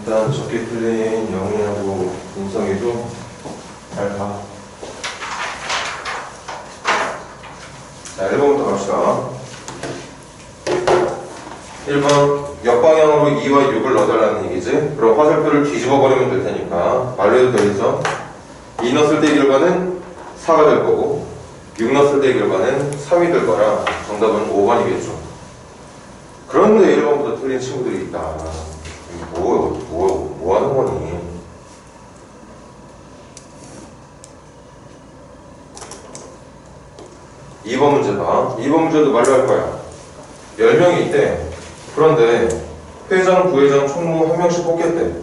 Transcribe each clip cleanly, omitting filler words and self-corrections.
일단 적게 틀린 영희하고 인성이도 잘 가. 자, 1번부터 갑시다. 1번 역방향으로 2와 6을 넣어달라는 얘기지. 그럼 화살표를 뒤집어 버리면 될 테니까 말로 해도 되겠어. 2 넣었을 때 결과는 4가 될 거고 6 넣었을 때 결과는 3이 될 거라 정답은 5번이겠죠. 그런데 1번부터 틀린 친구들이 있다. 뭐 하는 거니? (2번) 문제 봐. 2번 문제도 말로 할 거야. 10명이 있대. 그런데 회장, 부회장, 총무 한 명씩 뽑겠대.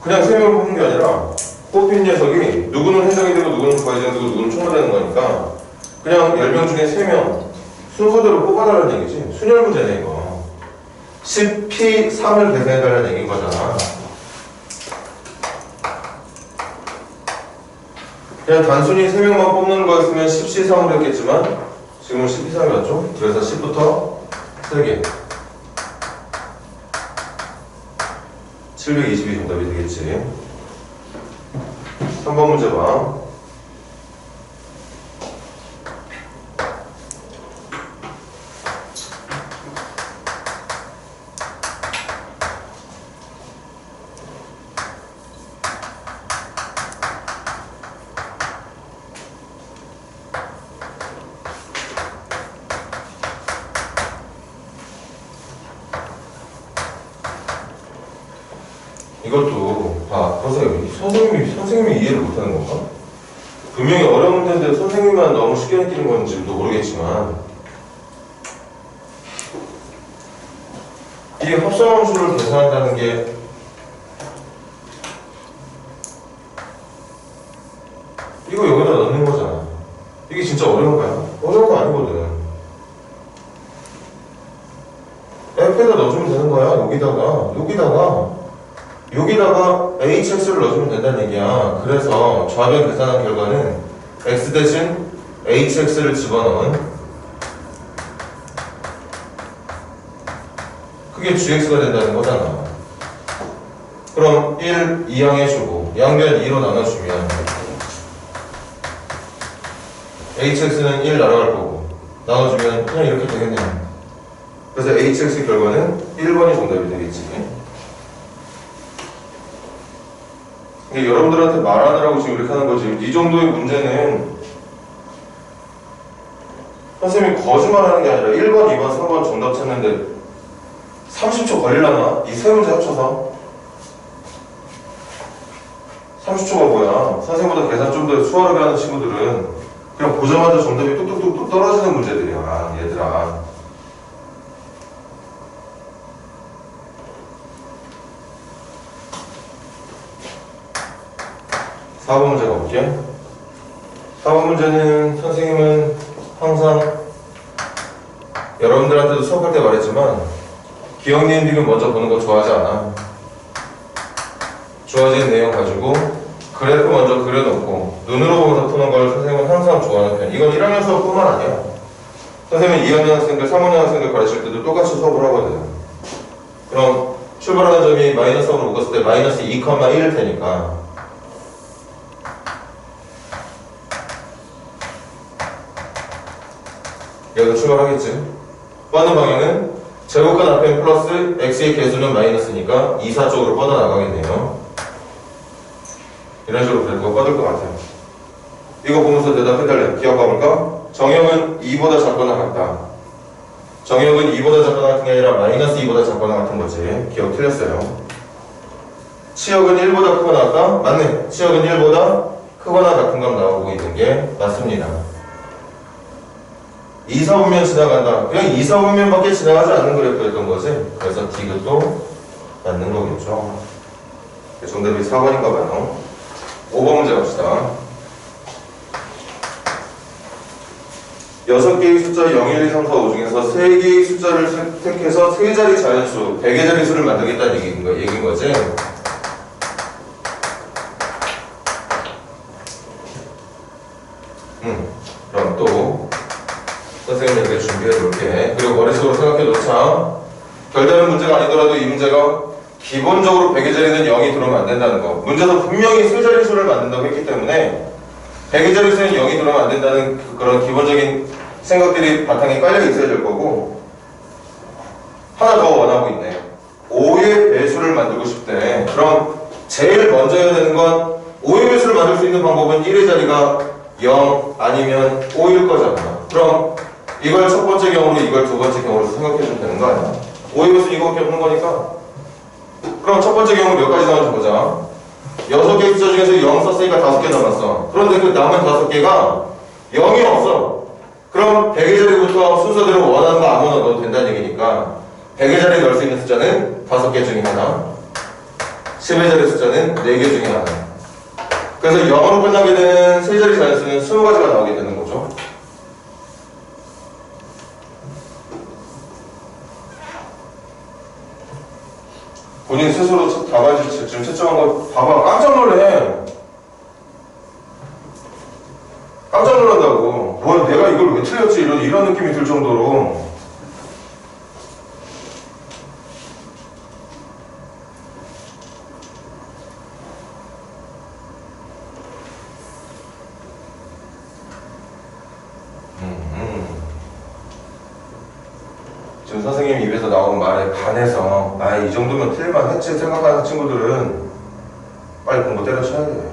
그냥 3명을 뽑는 게 아니라 뽑힌 녀석이 누구는 회장이 되고 누구는 부회장이 되고 누구는 총무 되는 거니까 그냥 10명 중에 3명 순서대로 뽑아달라는 얘기지. 순열 문제네 이거. 10P3을 계산해달라는 얘기인 거잖아. 그냥 단순히 3명만 뽑는 거였으면 10C3으로 했겠지만 지금은 10P3이었죠. 그래서 10부터 3개 720이 정답이 되겠지. 3번 문제 봐. 이것도 선생님이 이해를 못하는 건가? 분명히 어려운 문제인데 선생님만 너무 쉽게 느끼는 건지도 모르겠지만 이 합성함수를 계산한다는 게 이거 여기다 넣는 거잖아. 이게 진짜 어려운 거야? 어려운 거 아니거든. F에다 넣어주면 되는 거야. 여기다가 HX를 넣어주면 된다는 얘기야. 그래서 좌변 계산한 결과는 X 대신 HX를 집어넣은 그게 GX가 된다는 거잖아. 그럼 1, 2항해주고 양변 2로 나눠주면 HX는 1 날아갈 거고 나눠주면 그냥 이렇게 되겠네요. 그래서 HX 결과는 1번이 정답이 되겠지. 여러분들한테 말하느라고 지금 이렇게 하는 거지. 이 정도의 문제는 선생님이 거짓말하는 게 아니라 1번, 2번, 3번 정답 찾는데 30초 걸리려나? 이 세 문제 합쳐서 30초가 뭐야? 선생님보다 계산 좀 더 수월하게 하는 친구들은 그냥 보자마자 정답이 뚝뚝뚝뚝 떨어지는 문제들이야. 얘들아, 4번 문제 가볼게요. 4번 문제는 선생님은 항상 여러분들한테도 수업할 때 말했지만 기억, 니은, 비교 먼저 보는 거 좋아하지 않아. 주어진 내용 가지고 그래프 먼저 그려놓고 눈으로 보면서 푸는 걸 선생님은 항상 좋아하는 편. 이건 1학년 수업뿐만 아니야. 선생님은 2학년 학생들, 3학년 학생들 가르칠 때도 똑같이 수업을 하거든. 그럼 출발하는 점이 마이너스 3으로 묶었을 때 마이너스 2,1일 테니까 여기서 출발하겠지. 뻗는 방향은 제곱간 앞에 플러스 x의 개수는 마이너스니까 2, 4 쪽으로 뻗어나가겠네요. 이런 식으로 그래프가 뻗을 것 같아요. 이거 보면서 대답해달래. 기억해볼까? 정형은 2보다 작거나 같다. 정형은 2보다 작거나 같은 게 아니라 마이너스 2보다 작거나 같은 거지. 기억 틀렸어요. 치역은 1보다 크거나 같다? 맞네. 치역은 1보다 크거나 같은 감 나오고 있는 게 맞습니다. 2, 4분면 지나간다. 그냥 2, 4분면밖에 지나가지 않는 그래프였던 거지. 그래서 디귿도 맞는 거겠죠. 정답이 4번인가 봐요. 5번 문제 갑시다. 6개의 숫자 0, 1, 2, 3, 4, 5 중에서 3개의 숫자를 선택해서 3자리 자연수, 100의 자리수를 만들겠다는 얘기인 거지. 그럼 또 선생님이 이렇게 준비해 놓을게. 그리고 머릿속으로 생각해 놓자. 별다른 문제가 아니더라도 이 문제가 기본적으로 100의 자리는 0이 들어오면 안 된다는 거. 문제에서 분명히 세 자릿수를 만든다고 했기 때문에 100의 자릿수는 0이 들어오면 안 된다는 그런 기본적인 생각들이 바탕에 깔려 있어야 될 거고, 하나 더 원하고 있네. 5의 배수를 만들고 싶대. 그럼 제일 먼저 해야 되는 건 5의 배수를 만들 수 있는 방법은 1의 자리가 0 아니면 5일 거잖아. 그럼 이걸 첫 번째 경우로, 이걸 두 번째 경우로 생각해 주면 되는 거 아니야? 5의 배수는 이거밖에 없는 거니까. 그럼 첫 번째 경우 몇 가지 나오는지 보자. 6개 숫자 중에서 0 썼으니까 5개 남았어. 그런데 그 남은 5개가 0이 없어. 그럼 100의 자리부터 순서대로 원하는 거 아무나 넣어도 된다는 얘기니까 100의 자리에 넣을 수 있는 숫자는 5개 중에 하나, 10의 자리 숫자는 4개 중에 하나. 그래서 0으로 끝나게 되는 세 자리 자연수는 20가지가 나오게 되는 거죠. 본인 스스로 답안지 지금 채점한 거 봐봐. 깜짝 놀래. 깜짝 놀란다고. 뭐 내가 이걸 왜 틀렸지? 이런 느낌이 들 정도로. 지금 선생님 입에서 나오는 말에 반해서 아, 이 정도면 틀릴만 했지 생각하는 친구들은 빨리 공부 때려쳐야 돼.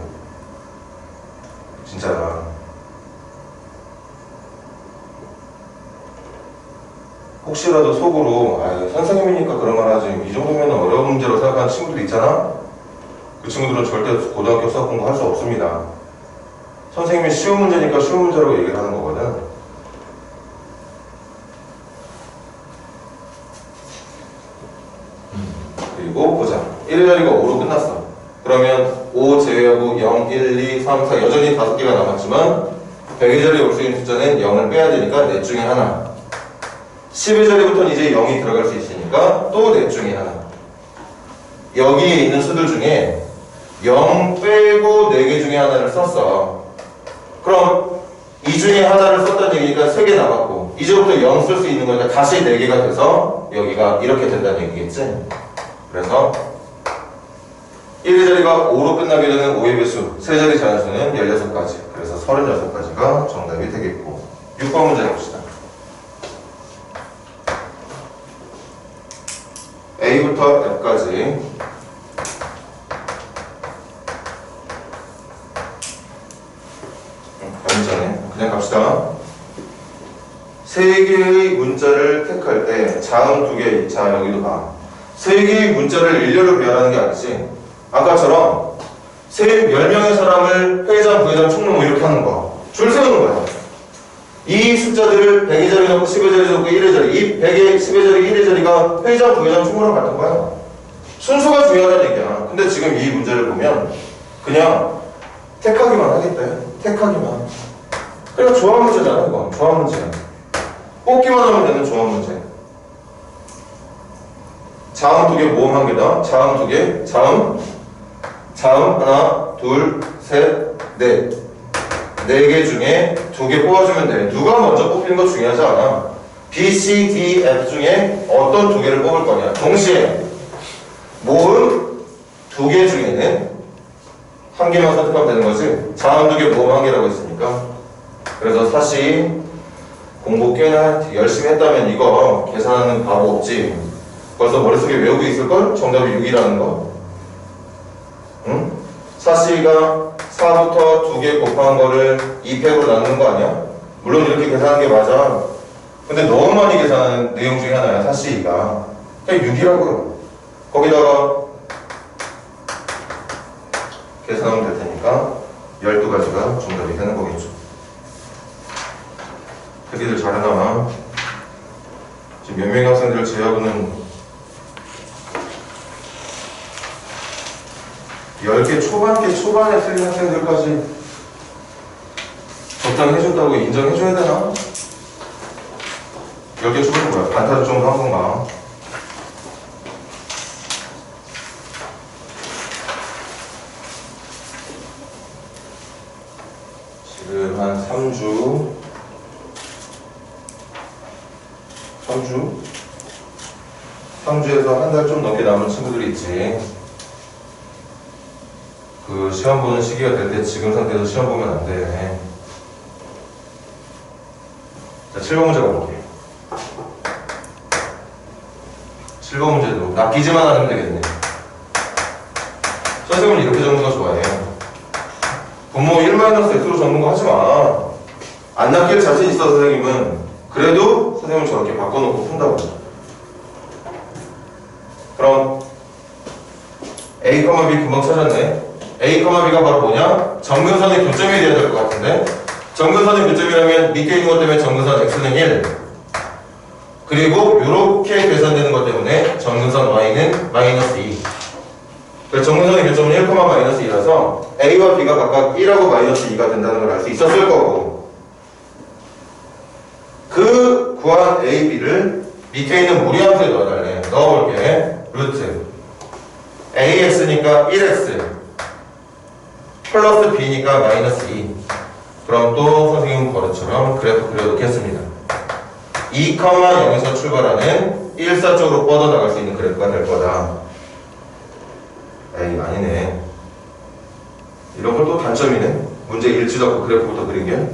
진짜. 혹시라도 속으로 아, 선생님이니까 그런 말 하지, 이 정도면 어려운 문제로 생각하는 친구들 있잖아? 그 친구들은 절대 고등학교 수학 공부 할 수 없습니다. 선생님이 쉬운 문제니까 쉬운 문제라고 얘기를 하는 거거든. 그리고 보자. 1의 자리가 5로 끝났어. 그러면 5 제외하고 0, 1, 2, 3, 4 여전히 5개가 남았지만 100의 자리에 올 수 있는 숫자는 0을 빼야 되니까 넷 중에 하나. 10의 자리부터는 이제 0이 들어갈 수 있으니까 또 넷 중에 하나. 여기에 있는 수들 중에 0 빼고 4개 중에 하나를 썼어. 그럼 이 중에 하나를 썼다는 얘기니까 3개 남았고 이제부터 0 쓸 수 있는 거니까 다시 4개가 돼서 여기가 이렇게 된다는 얘기겠지? 그래서 1의 자리가 5로 끝나게 되는 5의 배수, 세 자리 자연수는 16가지. 그래서 36가지가 정답이 되겠고. 6번 문제 봅시다. A부터 F까지 문자네. 그냥 갑시다. 3개의 문자를 택할 때 자음 2개, 자 여기도 봐. 3개의 문자를 일렬로 배열하는 게 아니지. 아까처럼 10명의 사람을 회장, 부회장, 총무 이렇게 하는 거. 줄 세우는 거야. 이 숫자들을 100의 자리 넣고 10의 자리 넣고 1의 자리, 이 100의 10의 자리, 1의 자리가 회장, 부회장, 총무랑 같은 거야. 순서가 중요하다는 얘기야. 근데 지금 이 문제를 보면 그냥 택하기만 하겠대. 택하기만. 그러니까 조합 문제잖아, 이건. 조합 문제. 뽑기만 하면 되는 조합 문제. 자음 2개, 모음 1개다. 자음 2개, 자음 하나, 둘, 셋, 넷. 4개 중에 2개 뽑아주면 돼. 누가 먼저 뽑히는 거 중요하지 않아. B, C, D, F 중에 어떤 2개를 뽑을 거냐. 동시에 모음 2개 중에는 1개만 선택하면 되는 거지. 자음 2개, 모음 1개라고 했으니까. 그래서 사실 공부 꽤나 열심히 했다면 이거 계산하는 바보 없지. 벌써 머릿속에 외우고 있을걸? 정답이 6이라는 거. 응? 사씨가 4부터 2개 곱한 거를 2팩으로 나누는 거 아니야? 물론 이렇게 계산하는 게 맞아. 근데 너무 많이 계산하는 내용 중에 하나야, 사씨가. 그냥 6이라고요. 거기다가 계산하면 될 테니까 12가지가 정답이 되는 거겠죠. 애기들 잘해놔. 지금 몇 명의 학생들을 제외하고는 10개 초반에 틀린 학생들까지 적당히 해준다고 인정해줘야 되나? 10개 초반은 뭐야? 반타작 정도 한 건가? 지금 한 3주 3주에서 한 달 좀 넘게 남은 친구들이 있지. 그 시험 보는 시기가 될 때 지금 상태에서 시험 보면 안 돼. 자, 7번 문제 가볼게. 7번 문제도 낚이지만 않으면 되겠네. 선생님은 이렇게 적는 거 좋아해. 분모 1-x로 적는 거 하지 마. 안 낚일 자신 있어, 선생님은. 그래도 선생님은 저렇게 바꿔놓고 푼다고. 그럼 A, B 금방 찾았네. A, B가 바로 뭐냐? 정근선의 교점이 돼야 될 것 같은데, 정근선의 교점이라면 밑에 있는 것 때문에 정근선 x는 1, 그리고 이렇게 계산되는 것 때문에 정근선 y는 -2. 그래서 정근선의 교점은 1, -2라서 A와 B가 각각 1하고 -2가 된다는 걸 알 수 있었을 거고, 그 구한 A, B를 밑에 있는 무리함수에 넣어달래. 넣어볼게. 루트 AX니까 1X 플러스 B니까 -2. 그럼 또 선생님 버릇처럼 그래프 그려놓겠습니다. 2, 0에서 출발하는 1, 4 쪽으로 뻗어나갈 수 있는 그래프가 될 거다. 에이, 아니네. 이런 건 또 단점이네. 문제 일지도 않고 그래프부터 그린 게.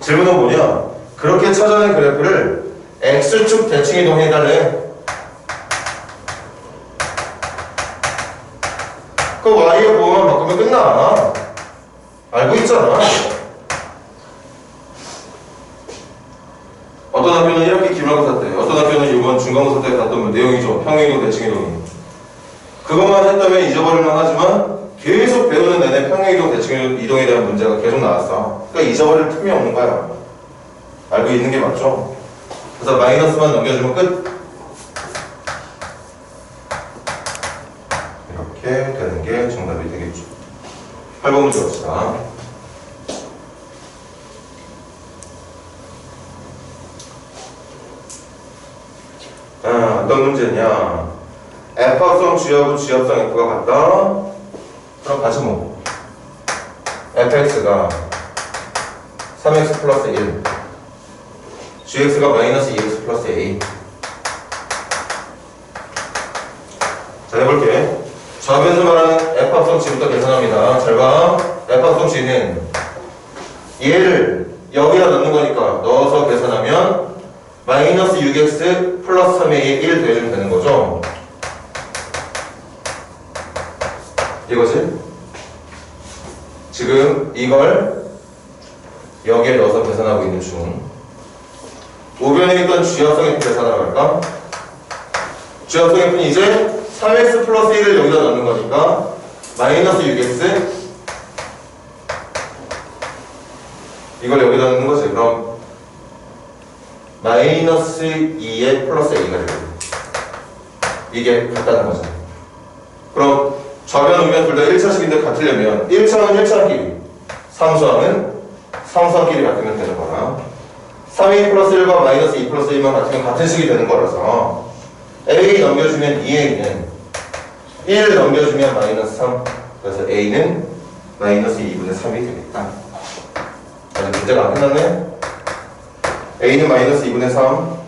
질문은 뭐냐? 그렇게 찾아낸 그래프를 X축 대칭 이동해달래. 그 Y의 부호만 바꾸면 끝나. 알고 있잖아. 어떤 학교는 이렇게 기말고사 때, 어떤 학교는 이번 중간고사 때 봤던 내용이죠. 평행이동, 대칭이동이. 그것만 했다면 잊어버릴만 하지만 계속 배우는 내내 평행이동, 대칭이동에 대한 문제가 계속 나왔어. 그러니까 잊어버릴 틈이 없는 거야. 알고 있는 게 맞죠? 그래서 마이너스만 넘겨주면 끝. 이렇게 되는 게 정답이 되겠죠. 8번 문제 봅시다. 어떤 문제냐? F합성 G하고 G합성 F가 같다? 그럼 같이 뭐? fx가 3x 플러스 1, gx가 -2x 플러스 a. 자, 해볼게. 좌변에서 말하는 F합성 G부터 계산합니다. 잘 봐. F합성 G는 얘를 여기다 넣는 거니까 넣어서 계산하면 -6x 플러스 3a에 1 더해주면 되는 거죠. 이거지? 지금 이걸 여기에 넣어서 계산하고 있는 중. 우변에 있던 G합성 F 계산하러 갈까? G합성 F는 이제 3x 플러스 1을 여기다 넣는 거니까 -6x 이걸 여기다 넣는 거지. 그럼 -2에 플러스 a가 되고 이게 같다는 거죠. 그럼 좌변 우변 둘 다 1차식인데 같으려면 1차는 1차끼리, 상수항은 상수항끼리 같으면 되는 거라. 3a 플러스 1과 -2 플러스 1만 같으면 같은 식이 되는 거라서 a 넘겨주면 2a는 1 넘겨주면 -3, 그래서 a는 -2분의 3이 되겠다. 아직 문제가 안 끝났네. a는 -2분의 3.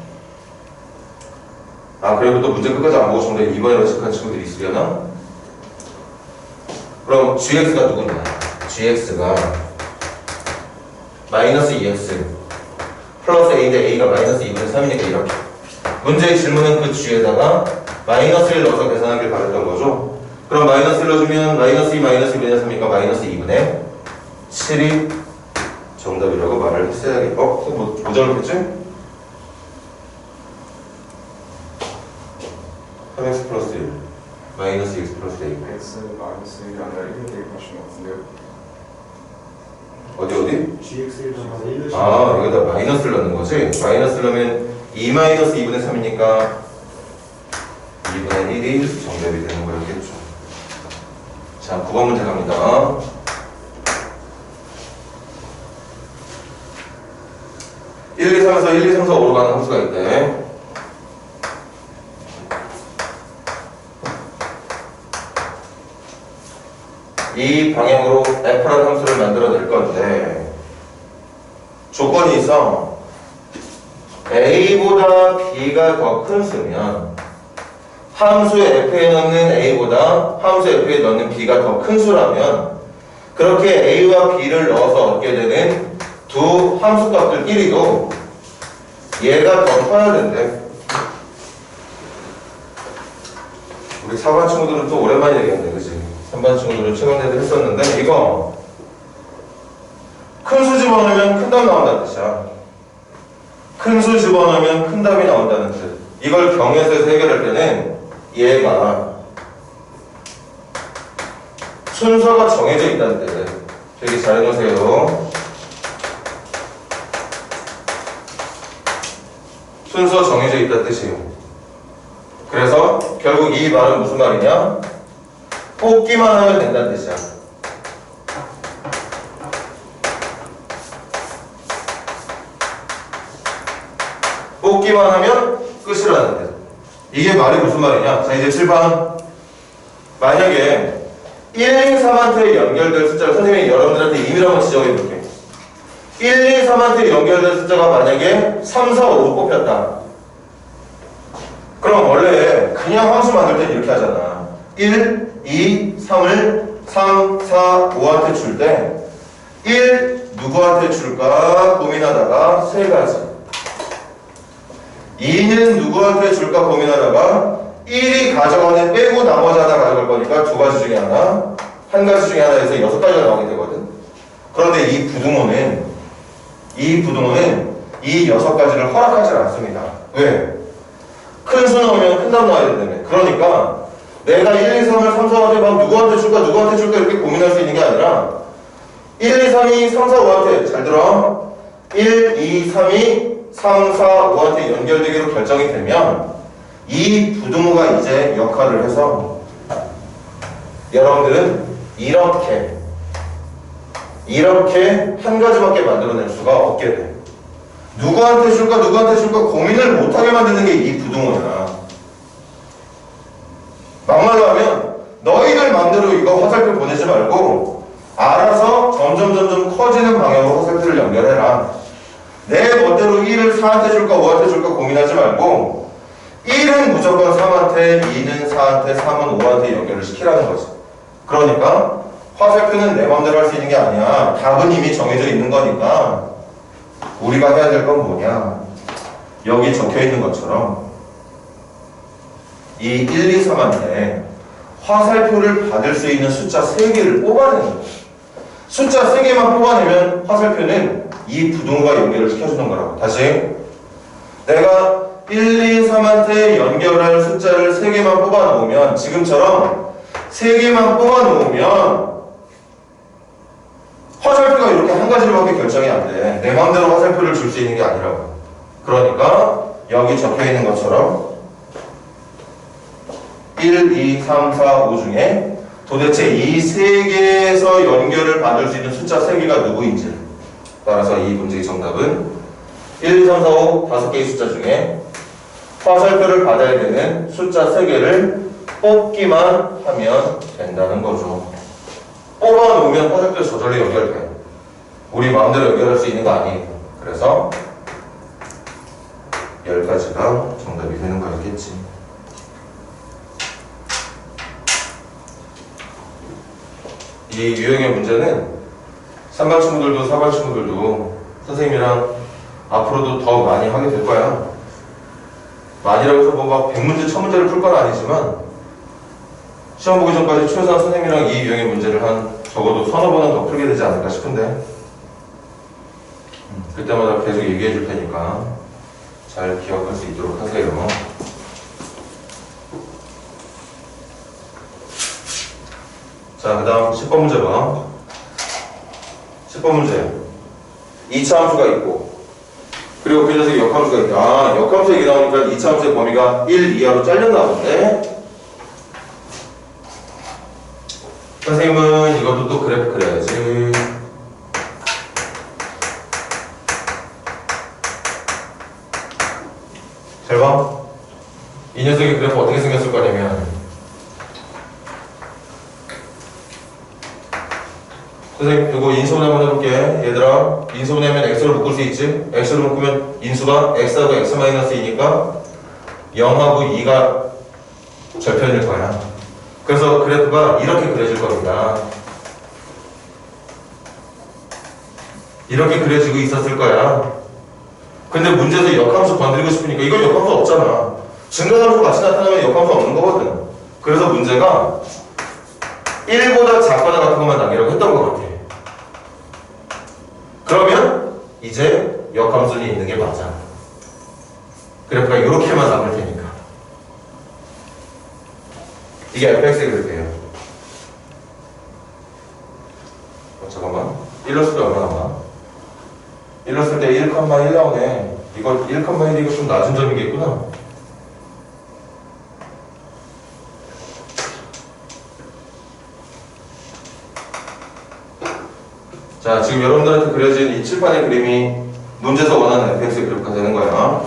아, 그리고 또 문제 끝까지 안 보고 싶은데 이번에 어색한 친구들이 있으려나? 그럼 gx가 누구냐? gx가 -2x 플러스 a인데 a가 -2분의 3이니까 이렇게. 문제의 질문은 그 g에다가 -1 넣어서 계산하길 바랬던 거죠. 그럼 -1 넣어주면 -2 -2분의 3이니까 -2분의 7이 정답이라고 말을 했어야겠. 뭐 적었겠지? 3x 플러스 1 -x 플러스 a. x -1이 아니라 1을 대입하신 것 같은데요? 어디? GX를 담아서 1을 아, 여기다 마이너스를 넣는 거지? 마이너스를 넣으면 2 -2분의 3이니까 2분의 1이 정답이 되는 거였겠죠. 자, 9번 문제 갑니다. 1, 2, 3에서 1, 2, 3, 4, 5로 가는 함수가 있대. 이 방향으로 F라는 함수를 만들어낼 건데 조건이 있어. A보다 B가 더 큰 수면 함수 f에 넣는 a보다 함수 f에 넣는 b가 더 큰 수라면 그렇게 a와 b를 넣어서 얻게 되는 두 함수값들끼리도 얘가 더 커야 된대. 우리 4반 친구들은 또 오랜만에 얘기했네, 그치? 3반 친구들은 최근에도 했었는데 이거 큰 수 집어넣으면 큰 답 나온다는 뜻이야. 큰 수 집어넣으면 큰 답이 나온다는 뜻. 이걸 경에서 해결할 때는 얘가 순서가 정해져 있다는 뜻. 되게 잘 해놓으세요. 순서 정해져 있다는 뜻이에요. 그래서 결국 이 말은 무슨 말이냐? 뽑기만 하면 된다는 뜻이야. 뽑기만 하면 끝이라는 뜻. 이게 말이 무슨 말이냐? 자, 이제 7번. 만약에 1, 2, 3한테 연결될 숫자를 선생님이 여러분들한테 임의로 한번 지정해 볼게. 1, 2, 3한테 연결될 숫자가 만약에 3, 4, 5 뽑혔다. 그럼 원래 그냥 함수 만들 때 이렇게 하잖아. 1, 2, 3을 3, 4, 5한테 줄 때 1 누구한테 줄까 고민하다가 세 가지. 2는 누구한테 줄까 고민하다가 1이 가져가는 빼고 나머지 하나 가져갈 거니까 두 가지 중에 하나, 한 가지 중에 하나에서 6가지가 나오게 되거든. 그런데 이 부등호는 이 6가지를 허락하지 않습니다. 왜? 큰 수 넣으면 큰 답 나와야 된다며. 그러니까 내가 1, 2, 3을 3, 4한테 막 누구한테 줄까 이렇게 고민할 수 있는 게 아니라 1, 2, 3이 3, 4, 5한테 잘 들어. 1, 2, 3이 3, 4, 5한테 연결되기로 결정이 되면 이 부등호가 이제 역할을 해서 여러분들은 이렇게 한 가지밖에 만들어낼 수가 없게 돼. 누구한테 줄까 고민을 못하게 만드는 게 이 부등호야. 막말로 하면 너희들 맘대로 이거 화살표 보내지 말고 알아서 점점 커지는 방향으로 화살표를 연결해라. 내 멋대로 1을 4한테 줄까 5한테 줄까 고민하지 말고 1은 무조건 3한테, 2는 4한테, 3은 5한테 연결을 시키라는 거지. 그러니까 화살표는 내 맘대로 할 수 있는 게 아니야. 답은 이미 정해져 있는 거니까 우리가 해야 될 건 뭐냐? 여기 적혀 있는 것처럼 이 1, 2, 3한테 화살표를 받을 수 있는 숫자 3개를 뽑아내는 거야. 숫자 3개만 뽑아내면 화살표는 이 부등호가 연결을 시켜주는 거라고. 다시 내가 1, 2, 3한테 연결할 숫자를 3개만 뽑아놓으면 지금처럼 3개만 뽑아놓으면 화살표가 이렇게 한 가지로밖에 결정이 안 돼. 내 마음대로 화살표를 줄 수 있는 게 아니라고. 그러니까 여기 적혀 있는 것처럼 1, 2, 3, 4, 5 중에 도대체 이 3개에서 연결을 받을 수 있는 숫자 3개가 누구인지 따라서 이 문제의 정답은 1, 2, 3, 4, 5 5개의 숫자 중에 화살표를 받아야 되는 숫자 3개를 뽑기만 하면 된다는 거죠. 뽑아놓으면 화살표 저절로 연결돼. 우리 마음대로 연결할 수 있는 거 아니에요. 그래서 10가지가 정답이 되는 거였겠지. 이 유형의 문제는 3반 친구들도 4반 친구들도 선생님이랑 앞으로도 더 많이 하게 될 거야. 많이라고 해서 뭐 막 100문제 1000문제를 풀 건 아니지만 시험 보기 전까지 최소한 선생님이랑 이 유형의 문제를 한 적어도 서너 번은 더 풀게 되지 않을까 싶은데 그때마다 계속 얘기해 줄 테니까 잘 기억할 수 있도록 하세요. 자, 그 다음 10번 문제 봐. 10번 문제 2차 함수가 있고 그리고 그 녀석이 역함수가 있다. 아, 역함수 얘기 나오니까 2차 함수의 범위가 1 이하로 잘렸나 본데 선생님은 이것도 또 그래프 그려야지. 잘 봐. 이 녀석의 그래프 어떻게 생겼을 거냐면 선생님 이거 인수분 한번 해볼게. 얘들아 인수분하면 x로 묶을 수 있지? x로 묶으면 인수가 x하고 x-2니까 0하고 2가 절편일 거야. 그래서 그래프가 이렇게 그려질 겁니다. 이렇게 그려지고 있었을 거야. 근데 문제에서 역함수 건드리고 싶으니까 이건 역함수 없잖아. 증가함수 같이 나타나면 역함수 없는 거거든. 그래서 문제가 1보다 작거나 같은 것만 남기라고 했던 것 같아. 그러면 이제 역함수는 있는 게 맞아. 그래프가 이렇게만 남을 테니까. 이게 fx의 그래프예요. 잠깐만. 1 넣었을 때 얼마 나와? 1 넣었을 때 1,1 나오네. 이거 1,1 이거 좀 낮은 점이겠구나. 자, 지금 여러분들한테 그려진 이 칠판의 그림이 문제에서 원하는 fx의 그래프가 되는 거야.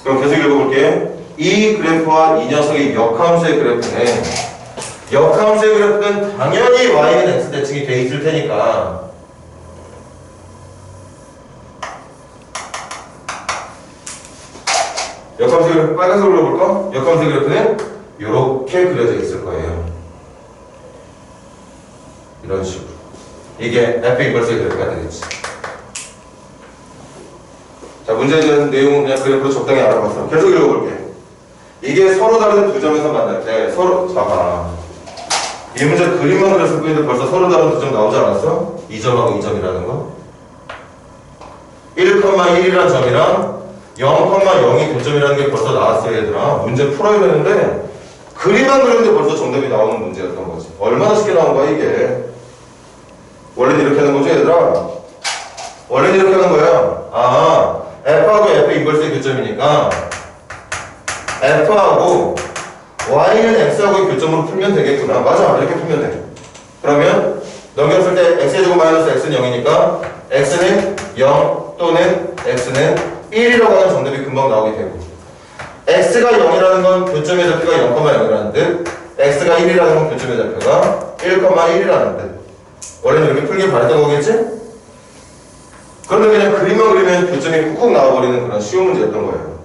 그럼 계속 읽어볼게. 이 그래프와 이 녀석의 역함수의 그래프는 역함수의 그래프는 당연히 y는 x 대칭이 돼 있을 테니까 역함수의 그래프 빨간색으로 볼까? 역함수의 그래프는 이렇게 그려져 있을 거예요. 이런 식으로. 이게 f 인버스의 그래프가 되겠지. 자, 문제에 대한 내용은 그냥 그래프로 적당히 알아봤어. 계속 읽어볼게. 이게 서로 다른 두 점에서 만날 때 서로 봐봐. 이 문제 그림만 그렸을 뿐인데 벌써 서로 다른 두 점 나오지 않았어? 2점하고 2점이라는 거. 1,1이라는 점이랑 0,0이 교점이라는 게 벌써 나왔어요, 얘들아. 문제 풀어야 되는데 그림만 그렸는데 벌써 정답이 나오는 문제였던 거지. 얼마나 쉽게 나온 거야, 이게. 원래는 이렇게 하는 거죠, 얘들아? 원래는 이렇게 하는 거야. 아, F하고 F 인버스의 교점이니까 F하고 Y는 X하고의 교점으로 풀면 되겠구나. 맞아, 이렇게 풀면 돼. 그러면 넘겼을 때 X의 제곱 마이너스 X는 0이니까 X는 0 또는 X는 1이라고 하는 정답이 금방 나오게 되고 X가 0이라는 건 교점의 좌표가 0,0이라는 뜻 X가 1이라는 건 교점의 좌표가 1,1이라는 뜻 원래는 이렇게 풀기 바랬던 거겠지? 그런데 그냥 그림만 그리면 교점이 꾹꾹 나와버리는 그런 쉬운 문제였던 거예요.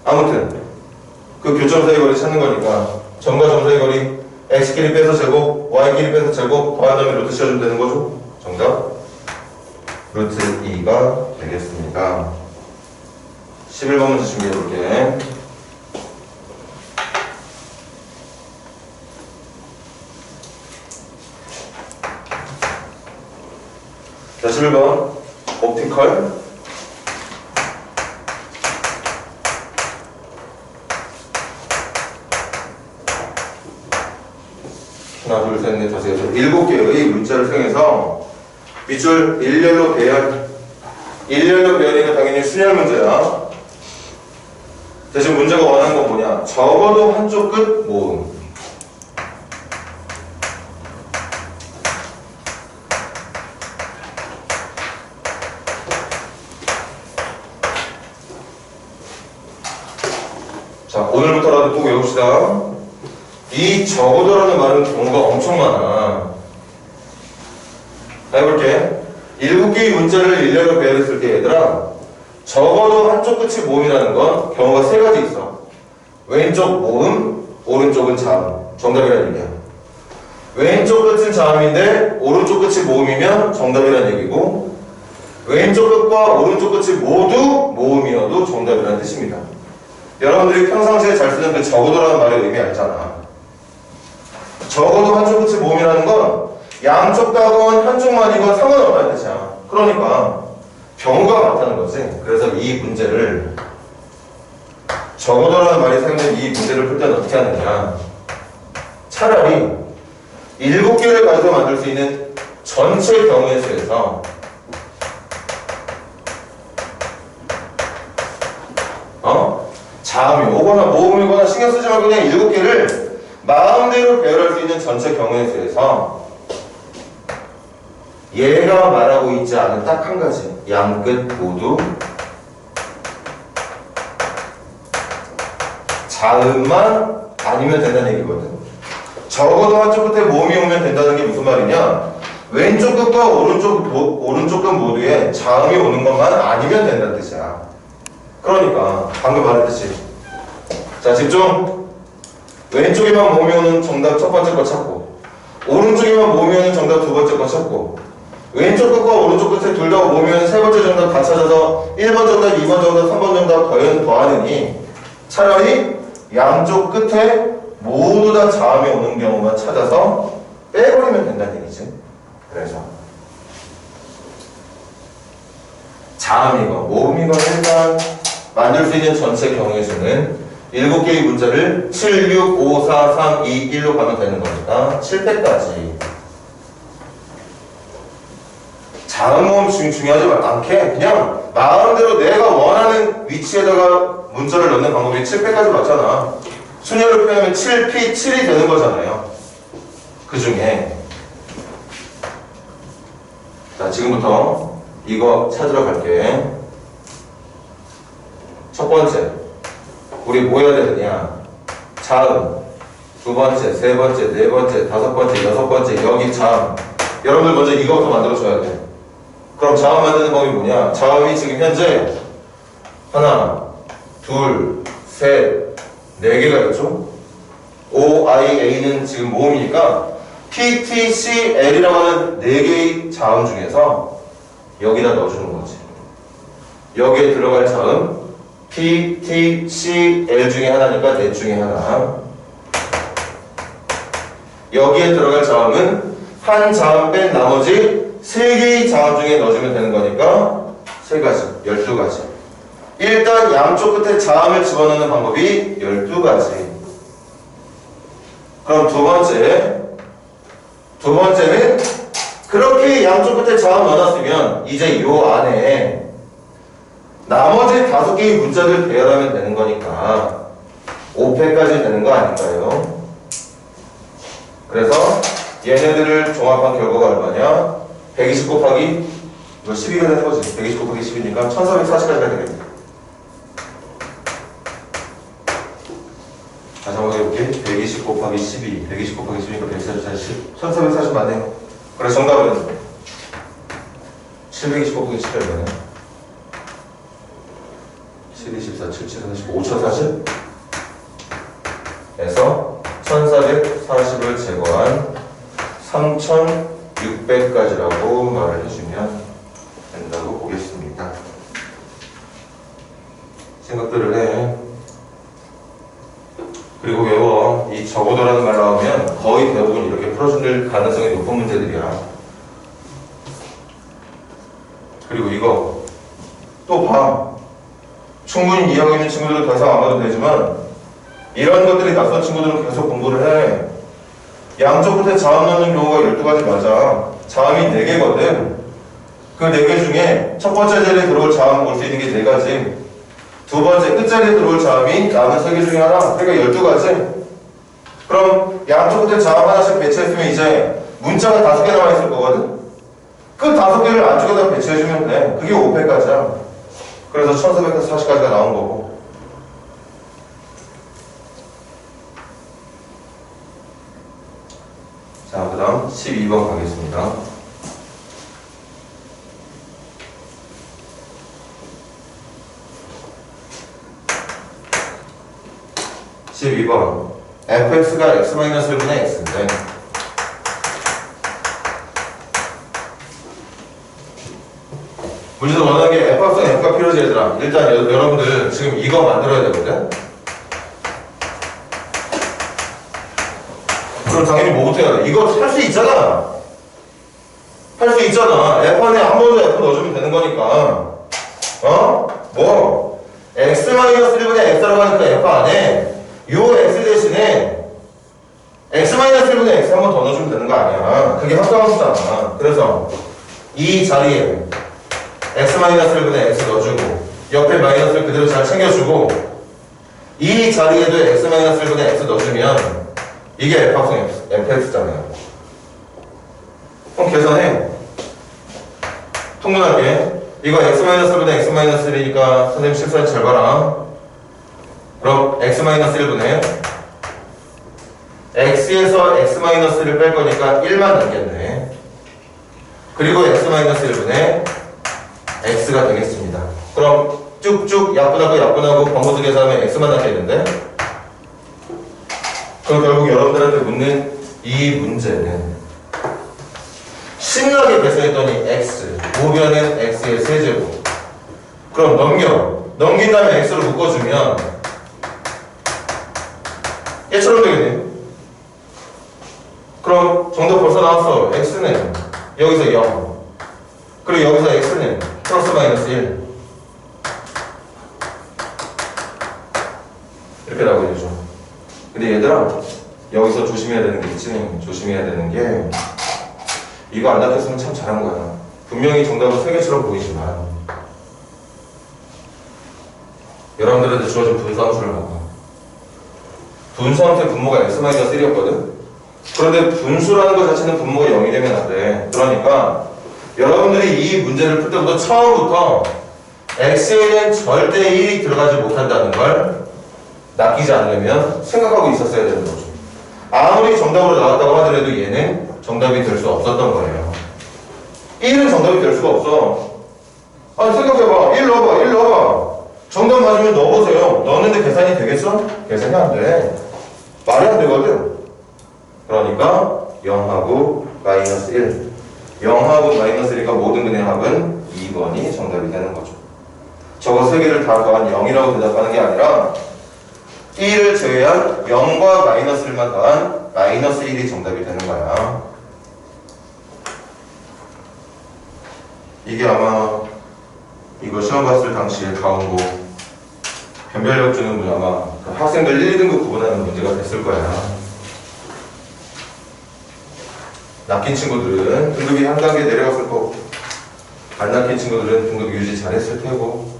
아무튼 그 교점 사이 거리 찾는 거니까 점과 점 사이 거리 x끼리 빼서 제곱, y끼리 빼서 제곱 더한 다음에 루트 씌워주면 되는 거죠? 정답 루트 2가 되겠습니다. 11번 문제 준비해볼게. 자, 11번 옵티컬 하나, 둘, 셋, 넷, 다섯, 여섯 7개의 문자를 사용해서 밑줄 일렬로 배열 일렬로 배열이니까 당연히 순열 문제야. 대신 문제가 원하는 건 뭐냐? 적어도 한쪽 끝 모음. 자, 오늘부터라도 꼭 외웁시다. 이 적어도라는 말은 경우가 엄청 많아. 해볼게. 7개의 문자를 일렬로 배열했을 때 얘들아 적어도 한쪽 끝이 모음이라는 건 경우가 3가지 있어. 왼쪽 모음, 오른쪽은 자음. 정답이라는 얘기야. 왼쪽 끝은 자음인데 오른쪽 끝이 모음이면 정답이라는 얘기고 왼쪽 끝과 오른쪽 끝이 모두 모음이어도 정답이라는 뜻입니다. 여러분들이 평상시에 잘 쓰는 그 적어도라는 말의 의미 알잖아. 적어도 한쪽 끝이 모음이라는 건 양쪽 답은 한쪽만이건 상관없다는 뜻이야. 그러니까 경우가 같다는 거지. 그래서 이 문제를 적어도라는 말이 사용된 이 문제를 풀 때는 어떻게 하느냐. 차라리 7개를 가지고 만들 수 있는 전체 경우의 수에서 자음이 오거나 모음이거나 신경 쓰지 말고 그냥 7개를 마음대로 배열할 수 있는 전체 경우의 수에서 얘가 말하고 있지 않은 딱 한 가지 양끝 모두 자음만 아니면 된다는 얘기거든. 적어도 한쪽 끝에 모음이 오면 된다는 게 무슨 말이냐? 왼쪽 끝과 오른쪽 끝 모두에 자음이 오는 것만 아니면 된다는 뜻이야. 그러니까 방금 말했듯이 자 집중. 왼쪽에만 모으면 오는 정답 첫 번째 거 찾고 오른쪽에만 모으면 오는 정답 두 번째 거 찾고 왼쪽 끝과 오른쪽 끝에 둘 다 모으면 세 번째 정답 다 찾아서 1번 정답, 2번 정답, 3번 정답 더하느니 차라리 양쪽 끝에 모두 다 자음이 오는 경우만 찾아서 빼버리면 된다는 얘기지. 그래서 자음이건 모음이건 일단 만들 수 있는 전체 경우의 수는 7개의 문자를 7, 6, 5, 4, 3, 2, 1로 가면 되는 거니까 7패까지. 자음 모음 중요하지 않게 그냥 마음대로 내가 원하는 위치에다가 문자를 넣는 방법이 7패까지 맞잖아. 순열을 표현하면 7P, 7이 되는 거잖아요. 그 중에 자, 지금부터 이거 찾으러 갈게. 첫 번째, 우리 뭐 해야 되느냐? 자음. 두 번째, 세 번째, 네 번째, 다섯 번째, 여섯 번째, 여기 자음. 여러분들 먼저 이거부터 만들어줘야 돼. 그럼 자음 만드는 법이 뭐냐? 자음이 지금 현재 하나, 둘, 셋, 네 개가 있죠? O, I, A는 지금 모음이니까 P, T, C, L이라고 하는 네 개의 자음 중에서 여기다 넣어주는 거지. 여기에 들어갈 자음 P, T, C, L 중에 하나니까 넷 중에 하나. 여기에 들어갈 자음은 한 자음 뺀 나머지 세 개의 자음 중에 넣어주면 되는 거니까 세 가지, 12가지. 일단 양쪽 끝에 자음을 집어넣는 방법이 12가지. 그럼 두 번째는 그렇게 양쪽 끝에 자음 넣어놨으면 이제 요 안에 나머지 5개의 문자를 배열하면 되는 거니까 5패까지 되는 거 아닌가요? 그래서 얘네들을 종합한 결과가 얼마냐? 120 곱하기 이거 12가 되는 거지. 120 곱하기 10이니까 1440까지가 되겠다. 다시 한번 해볼게. 120 곱하기 12. 120 곱하기 10이니까 140. 1440 맞네요. 그래서 정답은 720 곱하기 18 되네. 7, 24, 7, 7, 40, 5040 에서 1440을 제거한 3600까지라고 말을 해주면 된다고 보겠습니다. 생각들을 해. 그리고 외워. 이 적어도라는 말 나오면 거의 대부분 이렇게 풀어줄 가능성이 높은 문제들이야. 그리고 이거 또 봐. 충분히 이해하고 있는 친구들은 더 이상 안 봐도 되지만 이런 것들이 낯선 친구들은 계속 공부를 해. 양쪽 끝에 자음 넣는 경우가 12가지 맞아. 자음이 4개거든. 그 4개 중에 첫 번째 자리에 들어올 자음 올 수 있는 게 4가지. 두 번째 끝자리에 들어올 자음이 남은 3개 중에 하나. 그러니까 12가지. 그럼 양쪽 끝에 자음 하나씩 배치했으면 이제 문자가 5개 남아있을 거거든. 그 5개를 안쪽에다 배치해주면 돼. 그게 5패까지야. 그래서 1440까지가 나온 거고. 자, 그 다음 12번 가겠습니다. fx가 x-1분의 x인데 문제도 원하는 게 fx랑 f가 필요하지 얘들아. 일단 여러분들 지금 이거 만들어야 되거든. 그럼 당연히 뭐부터 해야 돼? 이거 할 수 있잖아. 할 수 있잖아. f 안에 한 번 더 f 넣어주면 되는 거니까. 뭐 x-1분의 x라고 하니까 f 안에 요 x 대신에 x-1분의 x 한 번 더 넣어주면 되는 거 아니야. 그게 합성함수잖아. 그래서 이 자리에 x-1분의 x 넣어주고 옆에 마이너스를 그대로 잘 챙겨주고 이 자리에도 x-1분의 x 넣어주면 이게 f 합성 fx잖아요. 그럼 계산해. 통분할게. 이거 x-1분의 x-1이니까 선생님 실수하지 잘 봐라. 그럼 x-1분의 x에서 x-를 뺄 거니까 1만 남겠네. 그리고 x-1분의 x가 되겠습니다. 그럼 쭉쭉 약분하고 번거두 계산하면 x만 남게 되는데 그럼 결국 여러분들한테 묻는 이 문제는 신나게 계산했더니 x, 모변은 x의 세제곱. 그럼 넘긴 다음에 x로 묶어주면 얘처럼 되겠네. 그럼 정답 벌써 나왔어. x는 여기서 0, 그리고 여기서 x는 플러스 마이너스 1 이렇게 나오게 되죠. 근데 얘들아, 여기서 조심해야 되는 게 있지. 조심해야 되는 게, 이거 안 낚였으면 참 잘한 거야. 분명히 정답은 3개처럼 보이지만 여러분들한테 주어진 분수함수를 봐봐. 분수함수의 분모가 x-1이었거든. 그런데 분수라는 것 자체는 분모가 0이 되면 안 돼. 그러니까 여러분들이 이 문제를 풀 때부터 처음부터 x에는 절대 1이 들어가지 못한다는 걸 낚이지 않으려면 생각하고 있었어야 되는 거죠. 아무리 정답으로 나왔다고 하더라도 얘는 정답이 될 수 없었던 거예요. 1은 정답이 될 수가 없어. 아니 생각해봐. 1 넣어봐. 1 넣어봐. 정답 맞으면 넣어보세요. 넣었는데 계산이 되겠어? 계산이 안 돼. 말이 안 되거든. 그러니까 0하고 마이너스 1. 0하고 마이너스 1이니까 모든 근의 합은 2번이 정답이 되는 거죠. 저거 3개를 다 더한 0이라고 대답하는 게 아니라 1을 제외한 0과 마이너스 1만 더한 마이너스 1이 정답이 되는 거야. 이게 아마 이거 시험 봤을 당시에 가온고 변별력 주는 분 아마 학생들 1, 2등급 구분하는 문제가 됐을 거야. 낚인 친구들은 등급이 한 단계 내려갔을 거고, 안 낚인 친구들은 등급 유지 잘했을 테고.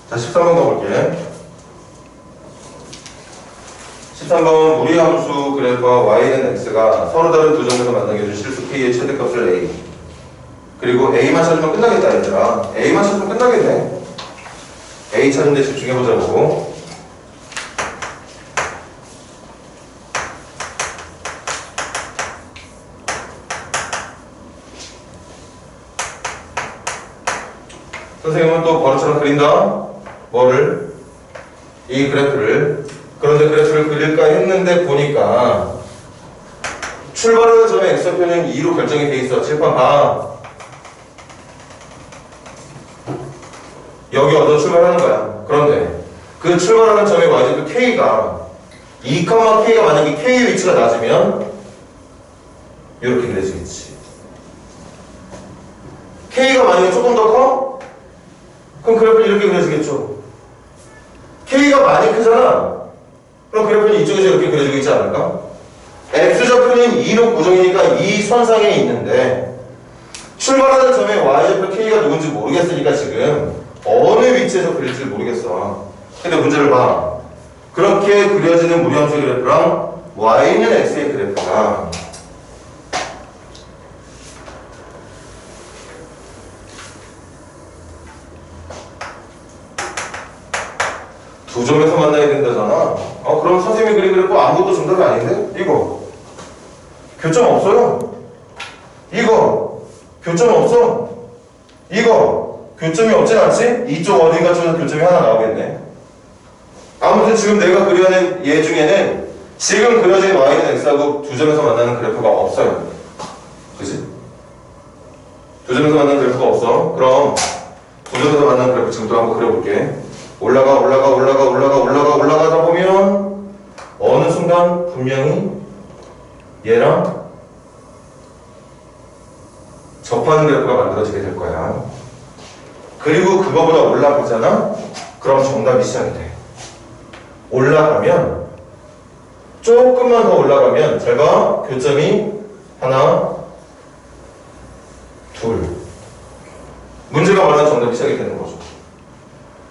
자, 13번 가볼게. 13번 무리함수 그래프와 y는 x가 서로 다른 두 점에서 만나게 해준 실수 k의 최대값을 a, 그리고 a만 찾으면 끝나겠다 얘들아. a만 찾으면 끝나겠네. a 찾는 데 집중해보자고. 선생님은 또 버릇처럼 그린다. 뭐를? 이 그래프를. 그런데 그래프를 그릴까 했는데 보니까 출발하는 점의 x표는 2로 결정이 돼 있어. 칠판 봐. 여기 얻어 출발하는 거야. 그런데 그 출발하는 점의 y좌표 k가 2, k가 만약에 k의 위치가 낮으면 이렇게 그려지겠지. k가 만약에 조금 더 커? 그럼 그래프는 이렇게 그려지겠죠. k가 많이 크잖아. 그럼 그래프는 이쪽에서 이렇게 그려지고 있지 않을까? x좌표는 2로 고정이니까 이 선상에 있는데 출발하는 점의 y좌표 k가 누군지 모르겠으니까 지금 어느 위치에서 그릴지 모르겠어. 근데 문제를 봐. 그렇게 그려지는 무리함수 그래프랑 y는 x의 그래프가 두 점에서 만나야 된다잖아. 그럼 선생님이 그린 그래프 아무것도 정답이 아닌데? 이거 교점 없어요. 이거 교점 없어. 이거 교점이 없진 않지? 이쪽 어딘가 쪽에서 교점이 하나 나오겠네. 아무튼 지금 내가 그려낸 얘 중에는 지금 그려진 y는 x하고 두 점에서 만나는 그래프가 없어요. 그치? 두 점에서 만나는 그래프가 없어. 그럼 두 점에서 만나는 그래프 지금 또 한번 그려볼게. 올라가다 보면 어느 순간 분명히 얘랑 접하는 그래프가 만들어지게 될 거야. 그리고 그거보다 올라가잖아? 그럼 정답이 시작이 돼. 올라가면 조금만 더 올라가면 제가 교점이 하나, 둘, 문제가 말하는 정답이 시작이 되는 거죠.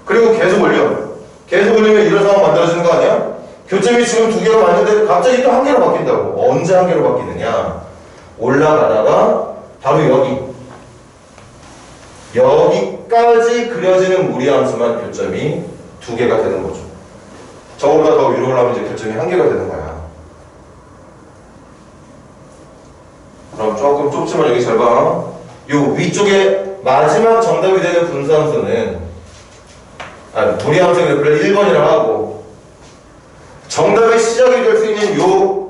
그리고 계속 올려. 계속 올리면 이런 상황 만들어지는 거 아니야? 교점이 지금 2개로 맞는데 갑자기 또 1개로 바뀐다고. 언제 1개로 바뀌느냐? 올라가다가 바로 여기까지 그려지는 무리함수만 교점이 2개가 되는 거죠. 저거보다 더 위로 올라가면 이제 교점이 1개가 되는 거야. 그럼 조금 좁지만 여기 잘 봐. 요 위쪽에 마지막 정답이 되는 분수함수는 무리함수 그래프를 1번이라고 하고, 정답의 시작이 될 수 있는 요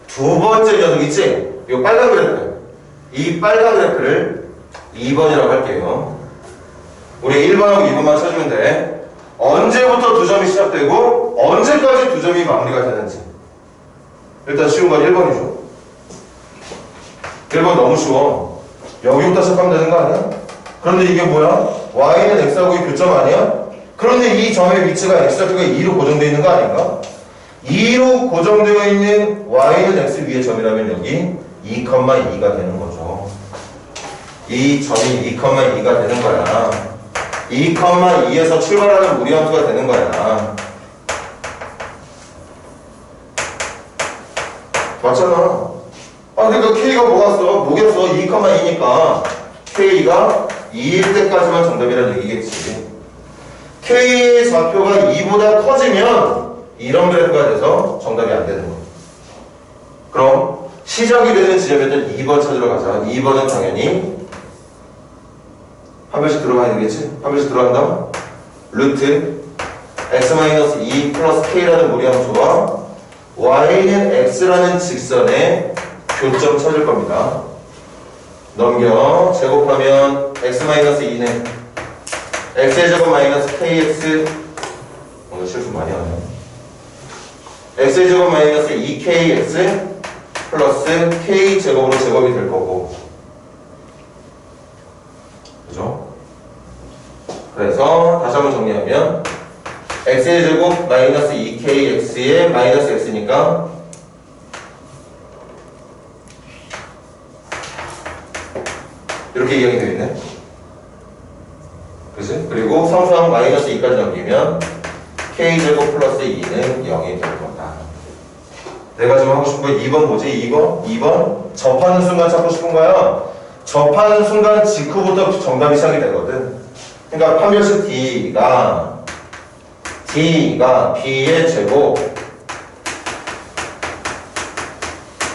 두 번째 녀석 있지? 요 빨간 그래프. 이 빨간 그래프를 2번이라고 할게요. 우리 1번하고 2번만 쳐주면 돼. 언제부터 두 점이 시작되고 언제까지 두 점이 마무리가 되는지. 일단 쉬운 건 1번이죠. 1번 너무 쉬워. 여기부터 시작하면 되는 거 아니야? 그런데 이게 뭐야? y는 x하고의 교점 아니야? 그런데 이 점의 위치가 x좌표가 2로 고정되어 있는 거 아닌가? 2로 고정되어 있는 y는 x 위의 점이라면 여기 2,2가 되는 거죠. 이 점이 2,2가 되는 거야. 2,2에서 출발하는 무리함수가 되는 거야. 맞잖아. 그러니까 K가 뭐겠어? 2,2니까 K가 2일 때까지만 정답이라는 얘기겠지. K의 좌표가 2보다 커지면 이런 그래프가 돼서 정답이 안 되는 거야. 그럼 시작이 되는 지점에는 2번 찾으러 가자. 2번은 당연히 한 별씩 들어가야 되겠지? 한 별씩 들어간다. 루트 x-2 플러스 k라는 무리함수와 y는 x라는 직선의 교점 찾을 겁니다. 넘겨 제곱하면 x-2는 x의 제곱 마이너스 kx 오늘 실수 많이 하네. x의 제곱 마이너스 2kx 플러스 k 제곱으로 제곱이 될 거고, 그죠? 그래서 다시 한번 정리하면 x의 제곱 마이너스 2kx의 마이너스 x니까 이렇게 이항이 되어 있네. 그치? 그리고 상수항 마이너스 2까지 넘기면 k제곱 플러스 2는 0이 될 거다. 내가 지금 하고 싶은 거 2번 뭐지? 2번 접하는 순간 찾고 싶은 거야. 접하는 순간 직후부터 정답이 시작이 되거든. 그러니까 판별식 D가 B의 제곱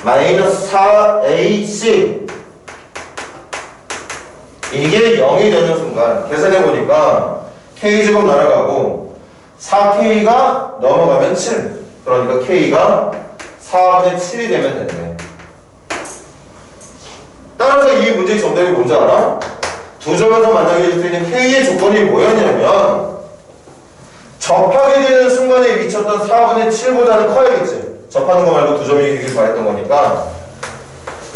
마이너스 4AC 이게 0이 되는 순간 계산해보니까 K제곱 날아가고 4K가 넘어가면 7. 그러니까 K가 4분의 7이 되면 되네. 따라서 이 문제의 정답이 뭔지 알아? 두 점에서 만나게 될 수 있는 K의 조건이 뭐였냐면 접하게 되는 순간에 미쳤던 4분의 7보다는 커야겠지. 접하는 거 말고 두 점이 되길 바랬던 거니까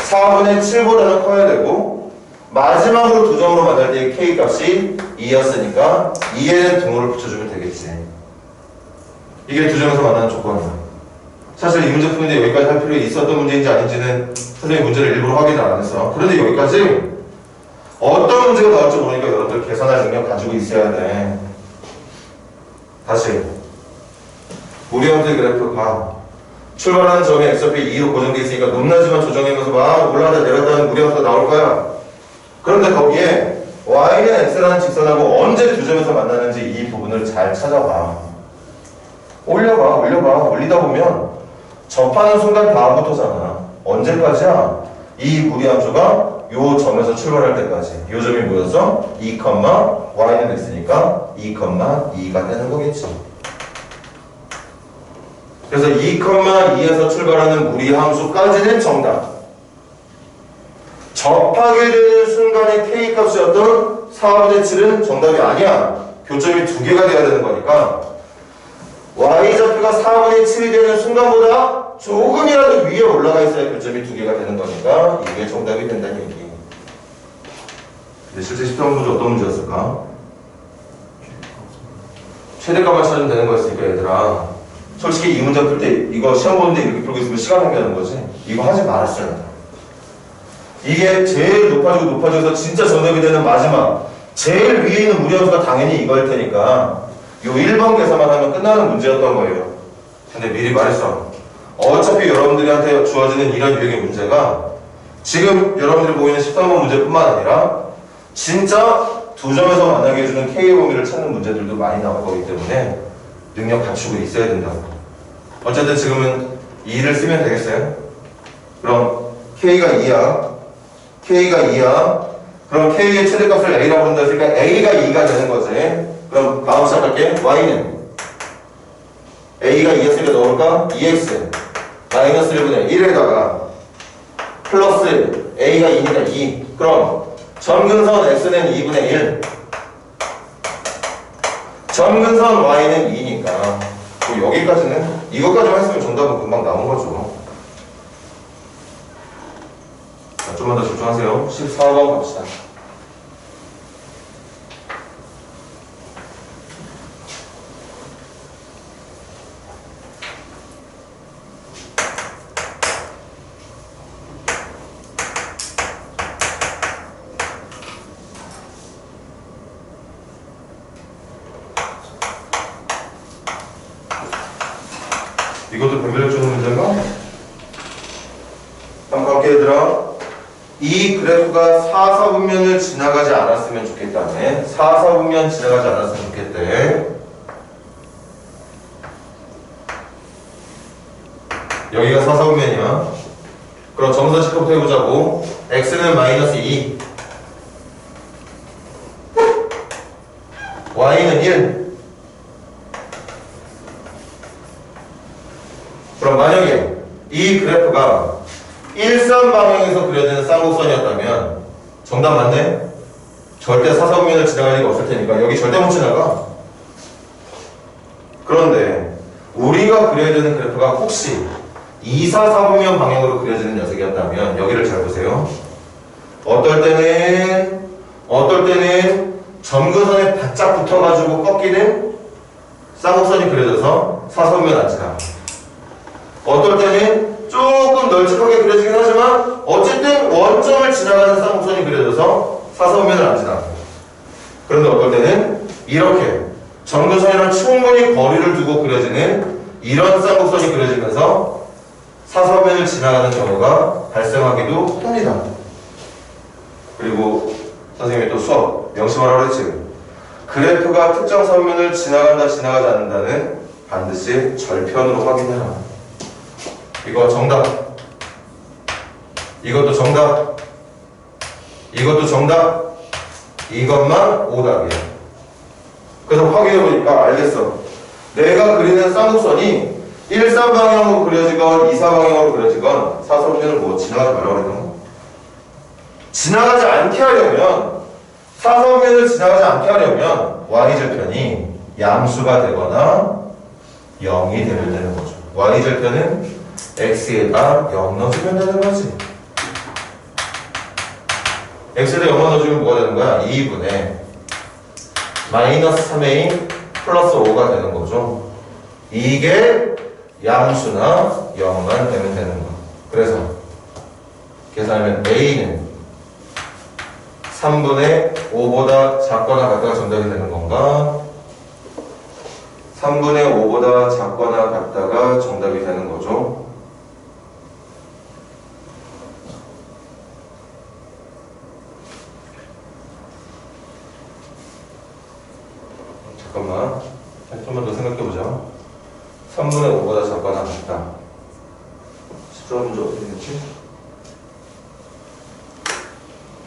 4분의 7보다는 커야 되고 마지막으로 두 점으로 만날 때의 K 값이 2였으니까 2에는 등호를 붙여주면 되겠지. 이게 두 점에서 만나는 조건이야. 사실 이 문제 푸는데 여기까지 할 필요 있었던 문제인지 아닌지는 선생님이 문제를 일부러 확인을 안 했어. 그런데 여기까지 어떤 문제가 나올지 모르니까 여러분들 계산할 능력 가지고 있어야 돼. 다시 무리함수의 그래프 봐. 출발하는 점이 x좌표 2로 고정되어 있으니까 높낮이만 조정하면서 막 올라가다 내려가다는 무리함수가 나올 거야. 그런데 거기에 y는 x라는 직선하고 언제 두 점에서 만나는지 이 부분을 잘 찾아봐. 올리다 보면 접하는 순간 다음부터잖아. 언제까지야? 이 무리함수가 요 점에서 출발할 때까지. 요 점이 뭐였어? 2, y는 x니까 2,2가 되는 거겠지. 그래서 2,2에서 출발하는 무리함수까지는 정답. 접하게 되는 순간의 k값이었던 4분의 7은 정답이 아니야. 교점이 두 개가 돼야 되는 거니까 y좌표가 4분의 7이 되는 순간보다 조금이라도 위에 올라가 있어야 교점이 두 개가 되는 거니까 이게 정답이 된다는 얘기. 근데 실제 13번 문제 어떤 문제였을까? 최대값만 찾으면 되는 거였으니까 얘들아, 솔직히 이 문제 풀 때 이거 시험 보는데 이렇게 풀고 있으면 시간 낭비하는 거지. 이거 하지 말았어야 돼. 이게 제일 높아져서 진짜 정답이 되는 마지막 제일 위에 있는 무리함수가 당연히 이거일 테니까 요 1번 계산만 하면 끝나는 문제였던 거예요. 근데 미리 말했어. 어차피 여러분들한테 주어지는 이런 유형의 문제가 지금 여러분들이 보이는 13번 문제뿐만 아니라 진짜 두 점에서 만나게 해주는 K의 범위를 찾는 문제들도 많이 나올 거기 때문에 능력 갖추고 있어야 된다고. 어쨌든 지금은 2를 쓰면 되겠어요? 그럼 K가 2야. 그럼 K의 최대값을 A라고 한다 했으니까 A가 2가 되는 거지. 그럼 다음 시작할게. Y는 A가 2였으니까 넣을까? 2x 마이너스 1분의 1에다가 플러스 A가 2니까 2. 그럼 점근선 X는 2분의 1. 점근선 Y는 2니까 뭐 여기까지는 이것까지만 했으면 정답은 금방 나온 거죠. 자, 좀만 더 집중하세요. 14번 갑시다. 이것도 변별력 주는 문제인가? 한번 갈게 얘들아. 이 그래프가 4, 4분면을 지나가지 않았으면 좋겠다네. 4, 4분면 지나가지 않았으면 좋겠대. 여기가 4, 4분면이야. 그럼 점선 시커부터 해보자고. x는 마이너스 2, y는 1. 그럼 만약에 이 그래프가 일산 방향에서 그려지는 쌍곡선이었다면 정답 맞네? 절대 사사분면을 지나갈 리가 없을 테니까 여기 절대 못 지나가. 그런데 우리가 그려야 되는 그래프가 혹시 2, 4, 4분면 방향으로 그려지는 녀석이었다면 여기를 잘 보세요. 어떨 때는 점근선에 바짝 붙어가지고 꺾이는 쌍곡선이 그려져서 사사분면 안 지나가. 어떨 때는 조금 널찍하게 그려지긴 하지만 어쨌든 원점을 지나가는 쌍곡선이 그려져서 사사분면을 안 지나가. 그런데 어떨 때는 이렇게 점근선이랑 충분히 거리를 두고 그려지는 이런 쌍곡선이 그려지면서 사사분면을 지나가는 경우가 발생하기도 합니다. 그리고 선생님이 또 수업 명심하라고 했지. 그래프가 특정 사분면을 지나간다 지나가지 않는다는 반드시 절편으로 확인해라. 이거 정답. 이것도 정답. 이것도 정답. 이것만 오답이야. 그래서 확인해보니까 알겠어. 내가 그리는 쌍곡선이 1, 3 방향으로 그려지건 2, 4 방향으로 그려지건 사사분면을 뭐 지나가지 말라고 그랬던 거? 지나가지 않게 하려면 사사분면을 지나가지 않게 하려면 y절편이 양수가 되거나 0이 되면 되는 거죠. y절편은 x에다 0 넣어주면 되는 거지. x에다 0 넣어주면 뭐가 되는 거야? 2분의 마이너스 3a 플러스 5가 되는 거죠. 이게 양수나 0만 되면 되는 거. 그래서 계산하면 a는 3분의 5보다 작거나 같다가 정답이 되는 건가? 3분의 5보다 작거나 같다가 정답이 되는 거죠. 잠깐만. 좀만 더 생각해보자. 3분의 5보다 작거나 같다. 14번 문제 어떻게 됐지?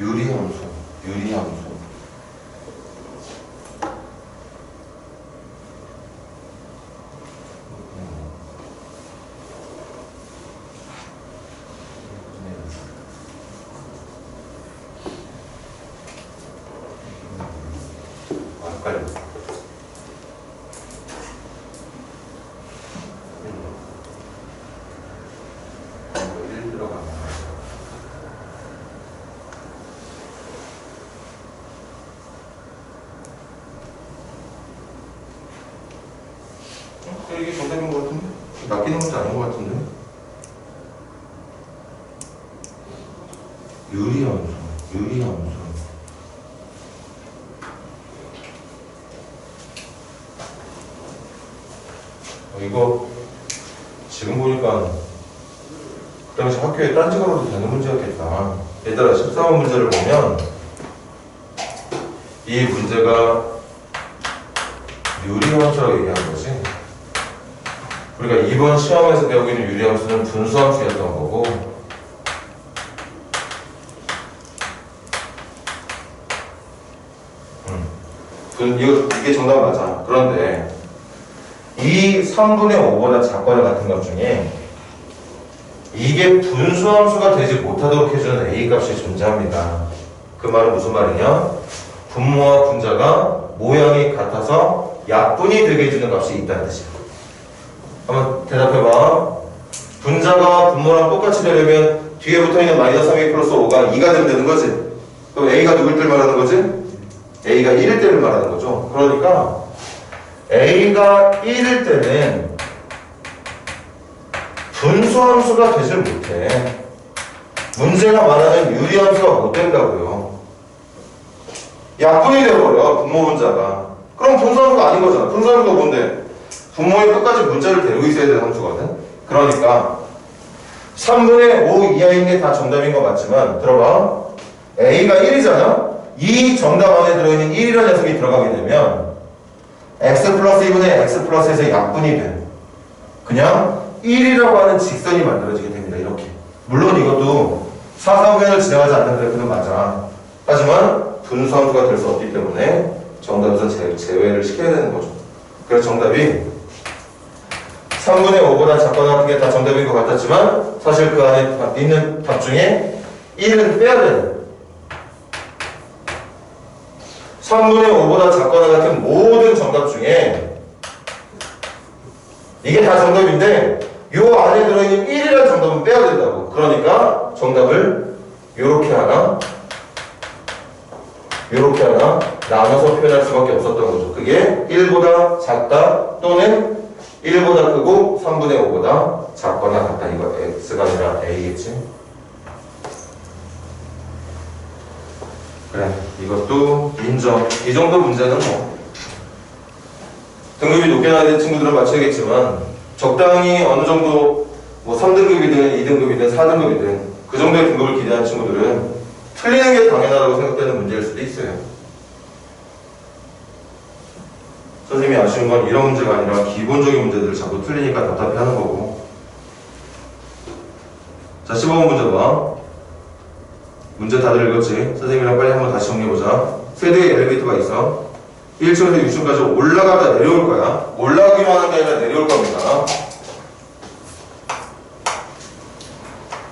유리함수. 헷갈려. 이게 정답인 것 같은데? 낚이는 문제 아닌 것 같은데? 유리함수. 이거 지금 보니까 그 당시 학교에 딴지 걸어도 되는 문제였겠다. 얘들아 14번 문제를 보면 이 문제가 유리함수라고 얘기한 거지. 우리가 이번 시험에서 배우고 있는 유리함수는 분수함수였던 거고, 이게 정답 맞아. 그런데 이 이 3분의 5보다 작거나 같은 것 중에 이게 분수함수가 되지 못하도록 해주는 A 값이 존재합니다. 그 말은 무슨 말이냐? 분모와 분자가 모양이 같아서 약분이 되게 해주는 값이 있다는 뜻이야. 한번 대답해봐. 분자가 분모랑 똑같이 되려면 뒤에 붙어있는 마이너스 3A 플러스 5가 2가 되면 되는 거지. 그럼 A가 누굴 때를 말하는 거지? A가 1일 때를 말하는 거죠. 그러니까 A가 1일 때는 분수함수가 되질 못해. 문제가 말하는 유리함수가 못 된다고요. 약분이 되어버려, 분모 분자가. 그럼 분수함수가 아닌 거잖아. 분수함수가 뭔데? 분모에 끝까지 문자를 데리고 있어야 되는 함수거든. 그러니까 3분의 5 이하인 게 다 정답인 거 맞지만 들어봐. A가 1이잖아. 이 정답 안에 들어있는 1이라는 녀석이 들어가게 되면 x 플러스 2분의 x 플러스에서 약분이 돼. 그냥 1이라고 하는 직선이 만들어지게 됩니다. 이렇게. 물론 이것도 사사구현을 지나가지 않는 그래프는 맞아. 하지만 분수함수가 될 수 없기 때문에 정답에서 제외를 시켜야 되는 거죠. 그래서 정답이 3분의 5보다 작거나 같은 게 다 정답인 것 같았지만 사실 그 안에 있는 답 중에 1은 빼야 되는 3분의 5보다 작거나 같은 모든 정답 중에 이게 다 정답인데 요 안에 들어있는 1이라는 정답은 빼야 된다고. 그러니까 정답을 요렇게 하나 나눠서 표현할 수밖에 없었던 거죠. 그게 1보다 작다 또는 1보다 크고 3분의 5보다 작거나 같다. 이거 x가 아니라 a겠지. 그래, 이것도 인정. 이 정도 문제는 뭐 등급이 높게 나가는 친구들은 맞춰야겠지만 적당히 어느 정도 뭐 3등급이든 2등급이든 4등급이든 그 정도의 등급을 기대하는 친구들은 틀리는 게 당연하다고 생각되는 문제일 수도 있어요. 선생님이 아쉬운 건 이런 문제가 아니라 기본적인 문제들을 자꾸 틀리니까 답답해하는 거고. 자, 15번 문제 봐. 문제 다들 읽었지? 선생님이랑 빨리 한번 다시 정리해보자. 세대의 엘리베이터가 있어. 1층에서 6층까지 올라가다 내려올 거야. 올라가기만 하는 게 아니라 내려올 겁니다.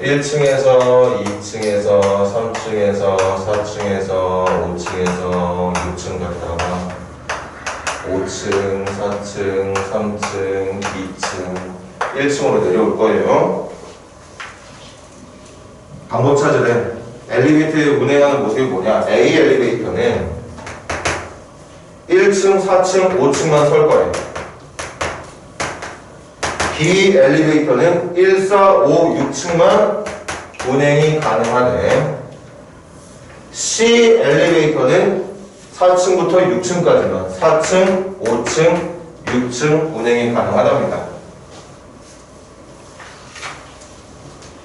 1층에서 2층에서 3층에서 4층에서 5층에서 6층 갔다가 5층, 4층, 3층, 2층, 1층으로 내려올 거예요. 방법 찾으래. 엘리베이터에 운행하는 모습이 뭐냐? A 엘리베이터는 1층, 4층, 5층만 설 거예요. B 엘리베이터는 1, 4, 5, 6층만 운행이 가능하네. C 엘리베이터는 4층부터 6층까지만 4층, 5층, 6층 운행이 가능하답니다.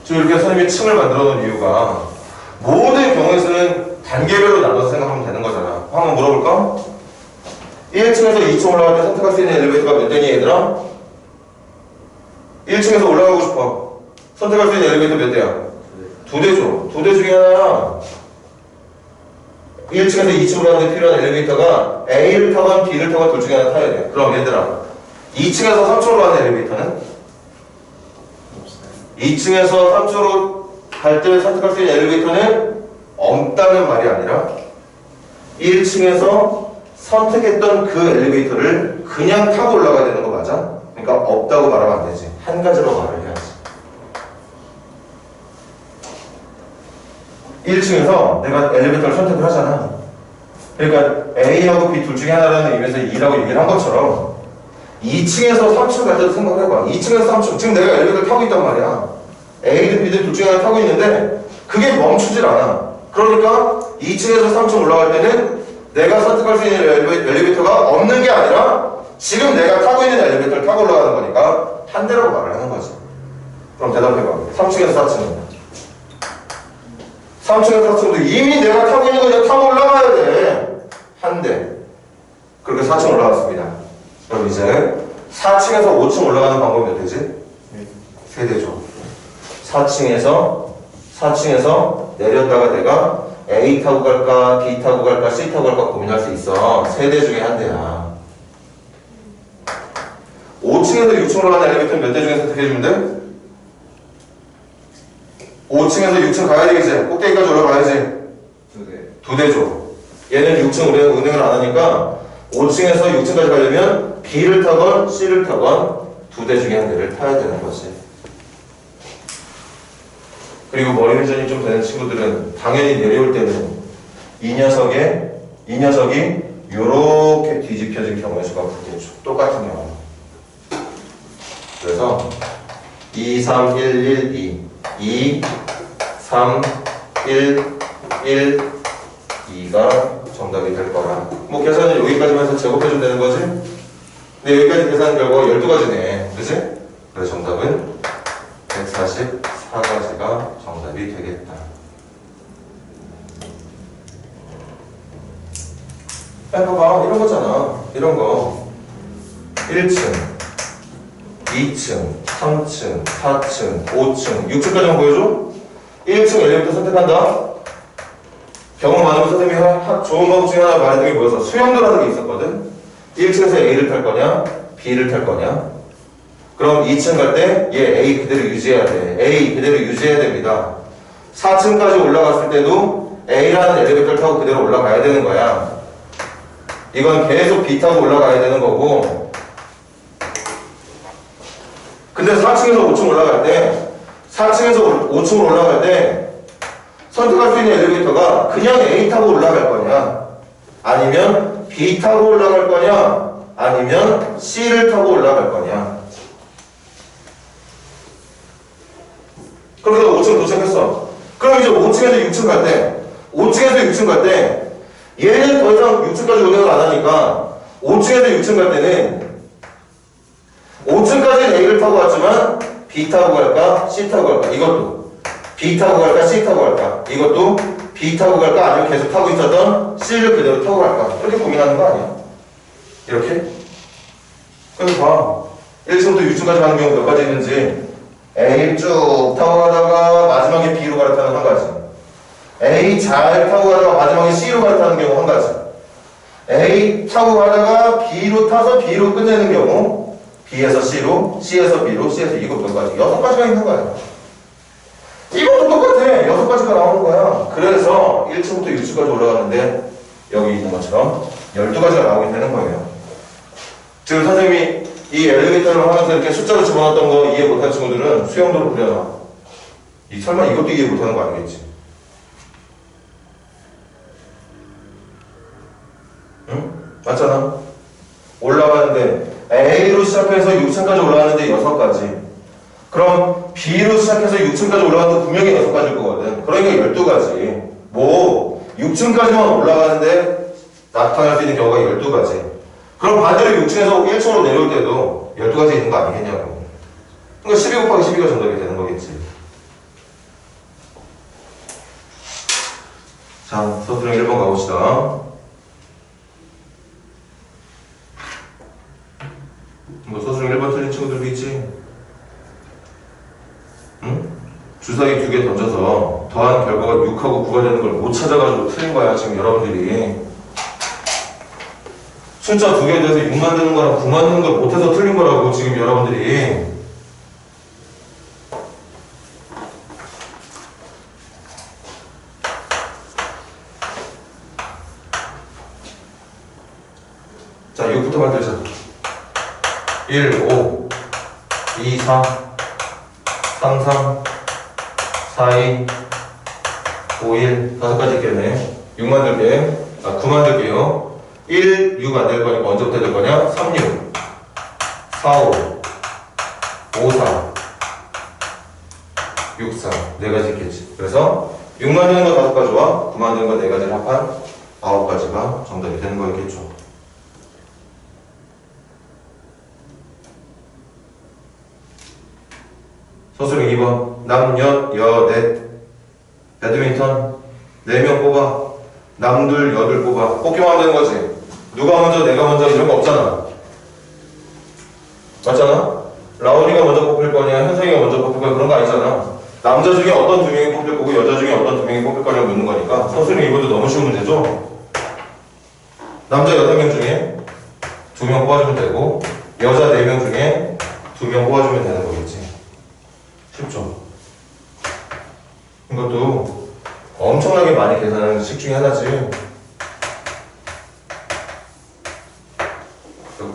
지금 이렇게 선생님이 층을 만들어 놓은 이유가 모든 경우에서는 단계별로 나눠서 생각하면 되는 거잖아. 한번 물어볼까? 1층에서 2층 올라갈 때 선택할 수 있는 엘리베이터가 몇 대니 얘들아? 1층에서 올라가고 싶어. 선택할 수 있는 엘리베이터 몇 대야? 2대죠. 2대 중에 하나야. 1층에서 2층으로 가는데 필요한 엘리베이터가 A를 타건 B를 타건 둘 중에 하나 타야 돼. 그럼 얘들아 2층에서 3층으로 가는 엘리베이터는? 2층에서 3층으로 갈 때 선택할 수 있는 엘리베이터는 없다는 말이 아니라 1층에서 선택했던 그 엘리베이터를 그냥 타고 올라가야 되는 거 맞아? 그러니까 없다고 말하면 안 되지. 한 가지로 말을 해야지. 1층에서 내가 엘리베이터를 선택을 하잖아. 그러니까 A하고 B 둘 중에 하나라는 의미에서 2라고 얘기를 한 것처럼 2층에서 3층 갈 때도 생각해봐. 2층에서 3층 지금 내가 엘리베이터를 타고 있단 말이야. A든 B든 둘 중에 하나 타고 있는데 그게 멈추질 않아. 그러니까 2층에서 3층 올라갈 때는 내가 선택할 수 있는 엘리베이터가 없는 게 아니라 지금 내가 타고 있는 엘리베이터를 타고 올라가는 거니까 한 대라고 말을 하는 거지. 그럼 대답해봐. 3층에서 4층은 3층에서 4층도 이미 내가 타고 있는 거 그냥 타고 올라가야 돼. 한 대. 그렇게 4층 올라갔습니다. 그럼 이제 4층에서 5층 올라가는 방법이 몇 대지? 세 대죠. 4층에서 내렸다가 내가 A 타고 갈까, B 타고 갈까, C 타고 갈까 고민할 수 있어. 세 대 중에 한 대야. 5층에서 6층으로 가는 엘리베이터는 몇 대 중에 선택해주면 돼? 5층에서 6층 가야 되겠지? 꼭대기까지 올라가야지? 2대. 2대죠. 얘는 6층 우리가 운행을 안 하니까 5층에서 6층까지 가려면 B를 타건 C를 타건 2대 중에 한 대를 타야 되는 거지. 그리고 머리 회전이 좀 되는 친구들은 당연히 내려올 때는 이 녀석이 요렇게 뒤집혀진 경우의 수가 붙겠죠. 똑같은 경우. 그래서 2, 3, 1, 1, 2 2, 3, 1, 1, 2가 정답이 될 거라. 뭐 계산은 여기까지만 해서 제곱해주면 되는 거지? 근데 여기까지 계산 결과가 12가지네. 그치? 그래서 정답은 144가지가 정답이 되겠다. 봐봐. 이런 거잖아. 이런 거. 1층, 2층, 3층, 4층, 5층, 6층까지만 보여줘? 1층 엘리베이터 선택한다? 경험 많으면 선생님이 좋은 방법 중에 하나 말했던 게 뭐였어? 수영도라는 게 있었거든? 1층에서 A를 탈 거냐? B를 탈 거냐? 그럼 2층 갈 때 얘 A 그대로 유지해야 돼. A 그대로 유지해야 됩니다. 4층까지 올라갔을 때도 A라는 엘리베이터를 타고 그대로 올라가야 되는 거야. 이건 계속 B 타고 올라가야 되는 거고, 근데 4층에서 5층 올라갈 때 4층에서 5층으로 올라갈 때 선택할 수 있는 엘리베이터가 그냥 A 타고 올라갈 거냐, 아니면 B 타고 올라갈 거냐, 아니면 C를 타고 올라갈 거냐. 그래서 5층 도착했어. 그럼 이제 5층에서 6층 갈 때 5층에서 6층 갈 때 얘는 더 이상 6층까지 운행을 안 하니까 5층에서 6층 갈 때는 5층까지는 A를 타고 갔지만 B 타고 갈까? C 타고 갈까? 이것도 B 타고 갈까? C 타고 갈까? 이것도 B 타고 갈까? 아니면 계속 타고 있었던 C를 그대로 타고 갈까? 이렇게 고민하는 거 아니야? 이렇게? 그래서 봐. 1층부터 6층까지 가는 경우 몇 가지 있는지. A 쭉 타고 가다가 마지막에 B로 갈아타는 한 가지. A 잘 타고 가다가 마지막에 C로 갈아타는 경우 한 가지. A 타고 가다가 B로 타서 B로 끝내는 경우, B에서 C로, C에서 B로, C에서 이것 몇 가지. 6가지가 있는 거야. 이것도 똑같아. 6가지가 나오는 거야. 그래서 1층부터 6층까지 올라가는데 여기 있는 것처럼 12가지가 나오게 되는 거예요. 지금 선생님이 이 엘리베이터를 하면서 이렇게 숫자로 집어넣었던 거 이해 못하는 친구들은 수영도로 그려놔. 설마 이것도 이해 못하는 거 아니겠지? 응? 맞잖아. 올라가는데 A로 시작해서 6층까지 올라가는데 6가지. 그럼 B로 시작해서 6층까지 올라가는데 분명히 6가지일 거거든. 그러니까 12가지. 뭐 6층까지만 올라가는데 나타날 수 있는 경우가 12가지. 그럼 반대로 6층에서 1층으로 내려올 때도 12가지 있는 거 아니겠냐고. 그러니까 12 곱하기 12가 정답이 되는 거겠지. 자, 서술형 1번 가봅시다. 뭐 서술형 1번 틀린 친구들도 있지? 응? 주사기 2개 던져서 더한 결과가 6하고 9가 되는 걸 못 찾아가지고 틀린 거야, 지금 여러분들이. 숫자 2개 돼서 6 만드는 거랑 9 만드는 걸 못해서 틀린 거라고, 지금 여러분들이. 자, 6부터 만들자. 1, 5, 2, 4, 3, 3, 4, 2, 5, 1. 5가지 있겠네. 6 만들게. 9 만들게요. 1, 6 안 될 거니까 언제부터 될 거냐? 3, 6, 4, 5, 5, 4, 6, 4. 4가지 있겠지. 그래서 6 만드는 거 5가지와 9 만드는 거 4가지를 합한 9가지가 정답이 되는 거였겠죠. 서술형 2번. 남, 여, 넷. 배드민턴 4명 뽑아. 남들, 여들 뽑아. 뽑기만 하면 되는 거지. 누가 먼저, 내가 먼저 이런 거 없잖아. 맞잖아? 라온이가 먼저 뽑힐 거냐, 현성이가 먼저 뽑힐 거냐, 그런 거 아니잖아. 남자 중에 어떤 2명이 뽑힐 거고 여자 중에 어떤 2명이 뽑힐 거냐고 묻는 거니까 서술형 2번도 너무 쉬운 문제죠? 남자 8명 중에 2명 뽑아주면 되고 여자 4명 중에 2명 뽑아주면 되는 거겠지. 쉽죠? 이것도 엄청나게 많이 계산하는 식 중에 하나지.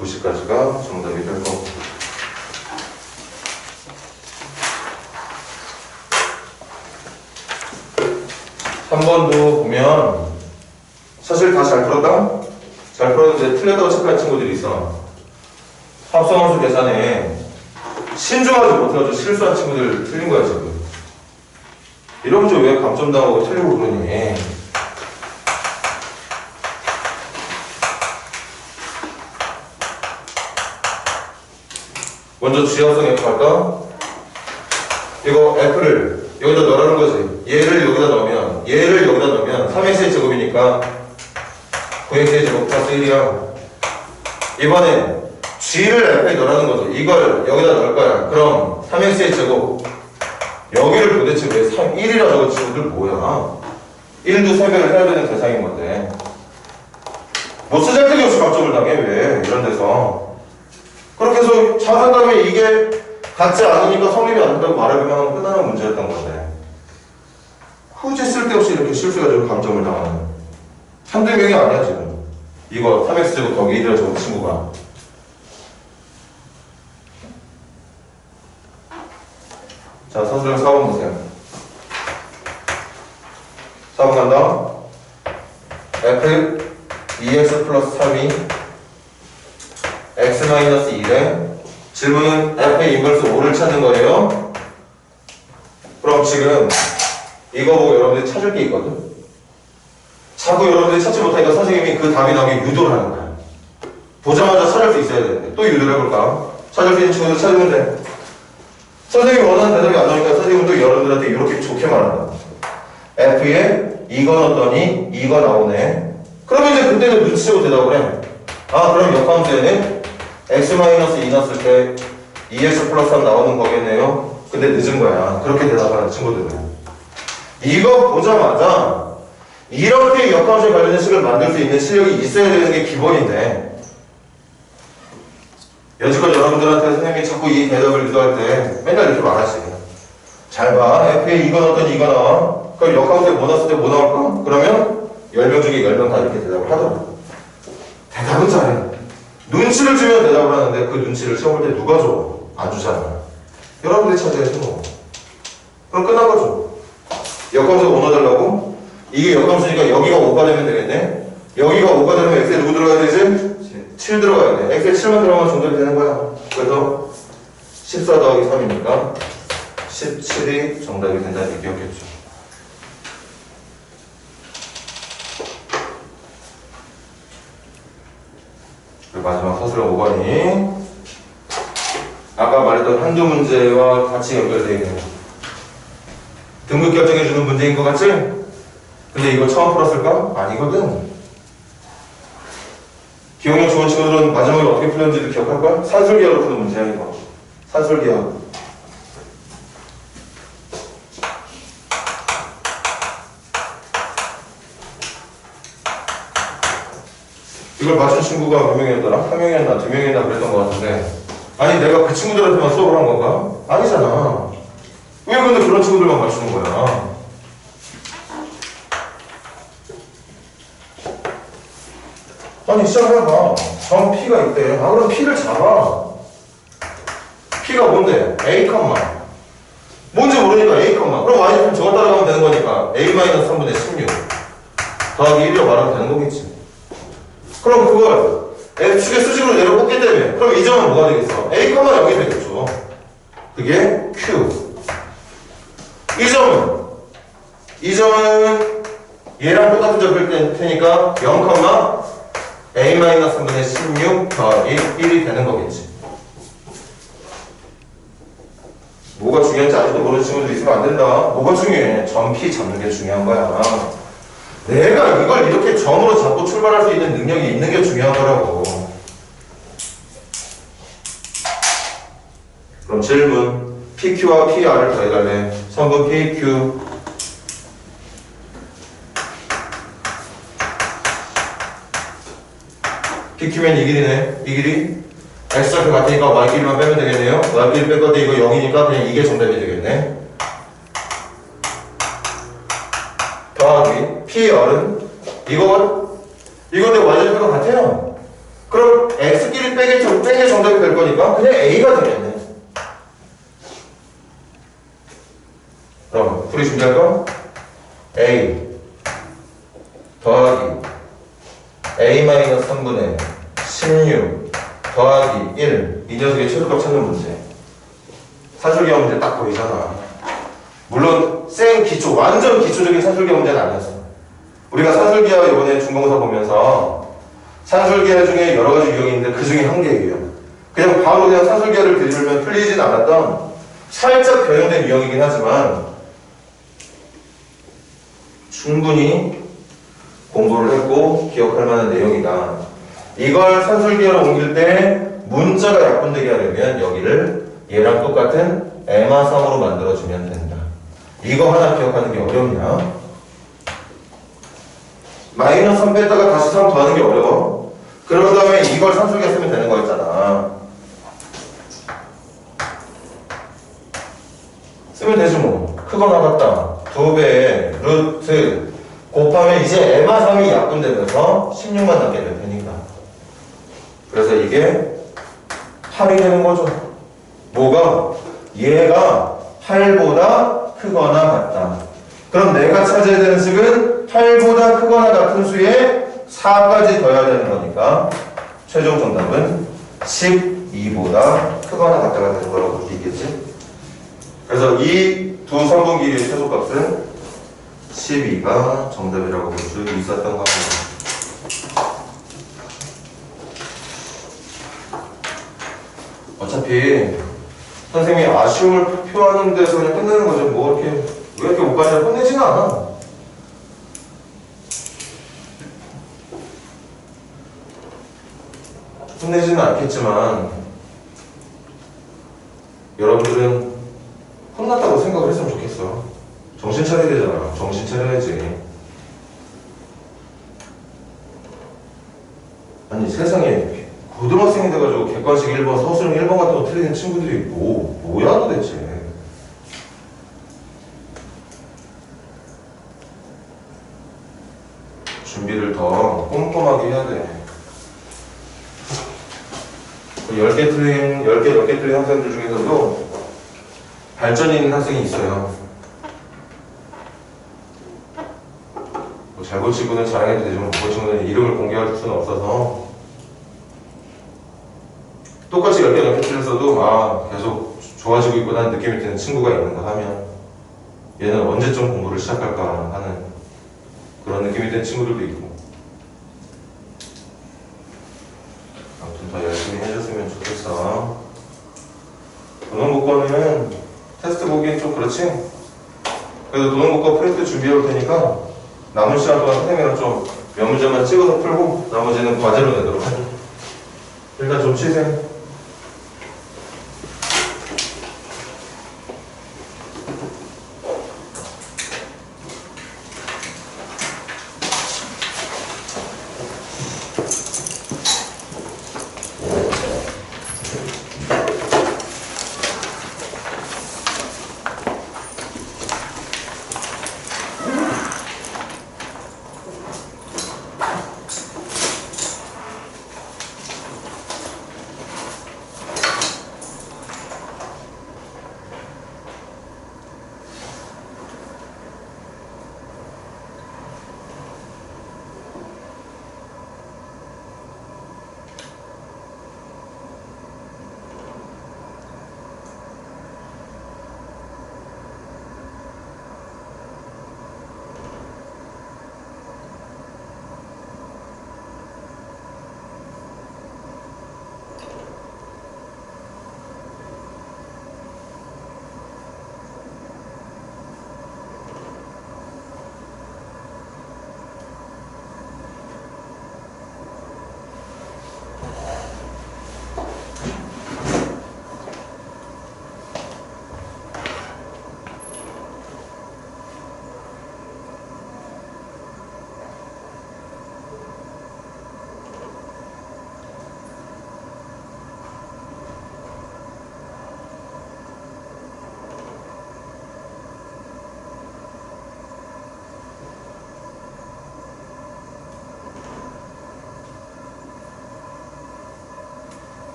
90까지가 정답이 될 거고. 3번도 보면 사실 다 잘 풀었다? 잘 풀었는데 틀렸다고 체크한 친구들이 있어. 합성함수 계산에 신중하지 못해가지고 실수한 친구들 틀린 거야 지금. 이러면 좀 왜 감점당하고 틀리고 그러니? 먼저 주합성 F 할까? 이거 F를 여기다 넣으라는 거지. 얘를 여기다 넣으면 3x의 제곱이니까 9x의 제곱 플러스 1이야. 이번엔 g를 F에 넣으라는 거죠. 이걸 여기다 넣을 거야. 그럼 3x의 제곱 여기를 도대체 왜 1이라 적은 친구들 뭐야? 1도 3배를 해야 되는 대상인 건데 뭐 쓰잘데기 없이 감점을 당해 왜 이런 데서. 그렇게 해서 잘한 다음에 이게 같지 않으니까 성립이 안 된다고 말하기만 하면 끝나는 문제였던 건데 굳이 쓸데없이 이렇게 실수해가지고 감점을 당하는 한두 명이 아니야 지금. 이거 3x제곱 더하기 1이라 적은 친구가. 자, 선수령 4번 보세요. 4번 간다. f 2x 플러스 3이 x 마이너스 1에 질문은 f의 인버스 5를 찾는 거예요. 그럼 지금 이거 보고 여러분들이 찾을 게 있거든. 자꾸 여러분들이 찾지 못하니까 선생님이 그 답이 나오게 유도를 하는 거야. 보자마자 찾을 수 있어야 되는데 또 유도를 해볼까? 찾을 수 있는 친구들 찾으면 돼. 선생님이 원하는 대답이 안 나오니까 선생님은 또 여러분들한테 이렇게 좋게 말한다. F에 이거 넣었더니 이거 나오네. 그러면 이제 그때는 눈치채고 대답을 해. 아, 그럼 역함수에는 x-2 넣었을 때 2x 플러스 3 나오는 거겠네요. 근데 늦은 거야. 그렇게 대답하는 친구들은. 이거 보자마자 이렇게 역함수에 관련된 식을 만들 수 있는 실력이 있어야 되는 게 기본인데 여지껏 여러분들한테 선생님이 자꾸 이 대답을 유도할 때 맨날 이렇게 말하지. 잘 봐. F에 이거 넣었더니 이거 나와. 그럼 역함수에 뭐 넣었을 때 뭐 나올까? 그러면 10명 중에 10명 다 이렇게 대답을 하더라고. 대답은 잘해. 눈치를 주면 대답을 하는데 그 눈치를 시험 볼 때 누가 줘? 안 주잖아. 여러분들이 찾아야지 뭐. 그럼 끝난 거죠. 역함수에 5 넣어달라고? 이게 역함수니까 여기가 5가 되면 되겠네? 여기가 5가 되면 x에 누구 들어가야 되지? 7 들어가야 돼. x에 7만 들어가면 정답이 되는 거야. 그래서 14 더하기 3이니까 17이 정답이 된다는 얘기였겠죠. 그리고 마지막 서술형 5번이 아까 말했던 한두 문제와 같이 연결되어 있는 등급 결정해주는 문제인 것 같지? 근데 이거 처음 풀었을까? 아니거든. 기억력 좋은 친구들은 마지막에 어떻게 풀렸는지도 기억할걸? 산술기하로 푸는 문제야 이거. 산술기하. 이걸 맞춘 친구가 몇 명이었더라? 한 명이었나? 두 명이었나? 그랬던 것 같은데 아니 내가 그 친구들한테만 수업을 한 건가? 아니잖아. 왜 근데 그런 친구들만 맞추는 거야? 아니 시작해봐. 정 P가 있대. 아 그럼 P를 잡아. P가 뭔데? A 컴마. 뭔지 모르니까 A 컴마. 그럼 Y는 저거 따라가면 되는 거니까 A-3분의 16 더하기 1이라고 말하면 되는 거겠지. 그럼 그걸 X축의 수직으로 내려 꽂기 때문에 그럼 이 점은 뭐가 되겠어? A 컴마 0이 되겠죠. 그게 Q. 이 점은 얘랑 똑같은 점일 테니까 0 컴마 A-3분의 16 더하기 1이 되는 거겠지. 뭐가 중요한지 아직도 모르는 친구들 있으면 안 된다. 뭐가 중요해? 점 P 잡는 게 중요한 거야. 내가 이걸 이렇게 점으로 잡고 출발할 수 있는 능력이 있는 게 중요한 거라고. 그럼 질문. PQ와 PR을 더해달래. 선분 PQ. PQ면 이 길이네. 이 길이 x좌표 같으니까 y끼리만 빼면 되겠네요. y끼리 뺄 건데 이거 0이니까 그냥 이게 정답이 되겠네. 더하기 P열은 이건데 y좌표가 같아요. 그럼 x끼리 빼게 정답이 될 거니까 그냥 a가 되겠네. 그럼 풀이 준비할 거 a 더하기 a-3분의 16 더하기 1 이 녀석의 최소값 찾는 문제. 산술기하 문제 딱 보이잖아. 물론 기초 완전 기초적인 산술기하 문제는 아니었어. 우리가 산술기하 이번에 중공사 보면서 산술기하 중에 여러 가지 유형이 있는데 그 중에 한 개예요. 그냥 바로 그냥 산술기하를 들이면 풀리진 않았던 살짝 변형된 유형이긴 하지만 충분히 공부를 했고 기억할 만한 내용이다. 이걸 산술기하로 옮길 때 문자가 약분되게 하려면 여기를 얘랑 똑같은 에마3으로 만들어주면 된다. 이거 하나 기억하는 게 어렵냐? 마이너스 3 뺐다가 다시 3 더하는 게 어려워? 그런 다음에 이걸 산술기하 쓰면 되는 거였잖아. 쓰면 되지 뭐. 크거나 같다. 2배의 루트 곱하면 이제 에마3이 약분되면서 16만 남게 될 테니까. 그래서 이게 8이 되는 거죠. 뭐가? 얘가 8보다 크거나 같다. 그럼 내가 찾아야 되는 식은 8보다 크거나 같은 수에 4까지 더해야 되는 거니까 최종 정답은 12보다 크거나 같다가 되는 거라고 볼 수 있겠지. 그래서 이 두 선분기의 최소값은 12가 정답이라고 볼 수 있었던 겁니다. 어차피 선생님이 아쉬움을 표하는 데서 그냥 끝내는 거죠. 뭐 이렇게 왜 이렇게 못 가냐 끝내지는 않아. 끝내지는 않겠지만 여러분들은 혼났다고 생각을 했으면 좋겠어. 정신 차려야 되잖아. 정신 차려야지. 아니 세상에 고등학생이 돼가지고 객관식 1번, 서술형 1번 같은 거 틀리는 친구들이 뭐야 도대체. 준비를 더 꼼꼼하게 해야 돼. 10개 틀린 학생들 중에서도 발전이 있는 학생이 있어요. 뭐 잘 고치고는 자랑해도 되지만 못 고치고는 이름을 공개할 수는 없어서 똑같이 10개 넘게 틀렸어도 계속 좋아지고 있구나 느낌이 드는 친구가 있는가 하면 얘는 언제쯤 공부를 시작할까 하는 그런 느낌이 드는 친구들도 있고. 아무튼 더 열심히 해줬으면 좋겠어. 도농복권은 테스트 보기엔 좀 그렇지? 그래도 도농복권 프린트 준비해 올 테니까 남은 시간 동안 선생님이랑 좀 몇 문제만 찍어서 풀고 나머지는 과제로 내도록 하죠. 일단 좀 쉬세요.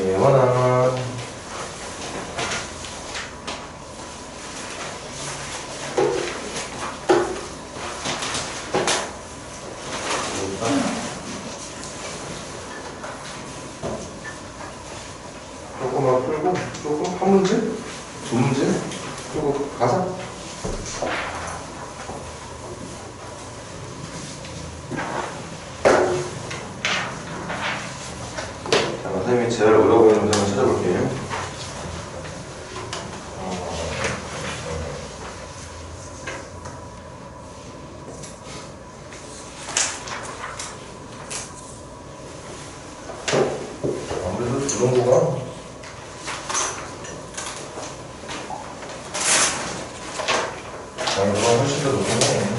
예원아. 조금만 풀고, 조금 한 문제? 두 문제? 그리고 가자. 자, 선생님이 제일 어려워 보이는 문제 한번 찾아볼게요. 아무래도 주동구가 난이도가 훨씬 더 높네.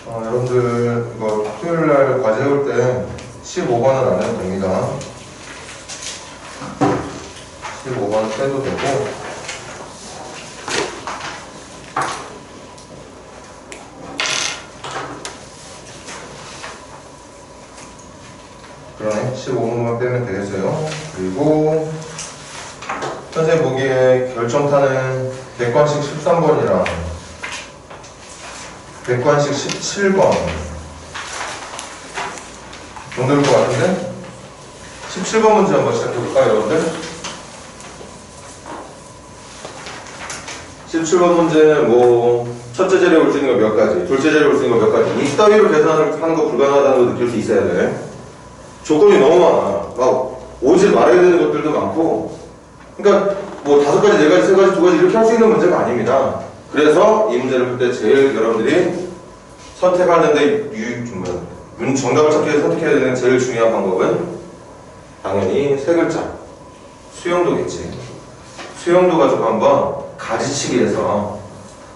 여러분들 이거 토요일날 과제 해올 때 15번은 안 해도 됩니다. 15번 빼도 되고, 그러네. 15번만 빼면 되겠어요. 그리고 선생님 보기에 결정타는 객관식 13번이랑 객관식 17번 정도일 것 같은데? 17번 문제 한번 시작해볼까요, 여러분들? 17번 문제, 뭐, 첫째 자리에 올 수 있는 거 몇 가지, 둘째 자리에 올 수 있는 거 몇 가지. 이따위로 계산을 하는 거 불가능하다는 거 느낄 수 있어야 돼. 조건이 너무 많아. 막, 오지 말아야 되는 것들도 많고. 그러니까, 뭐, 5가지, 4가지, 3가지, 2가지 이렇게 할 수 있는 문제가 아닙니다. 그래서 이 문제를 풀 때 제일 여러분들이 선택하는데 정답을 찾기 위해서 선택해야 되는 제일 중요한 방법은 당연히 세 글자 수용도겠지. 수용도 가지고 한번 가지치기해서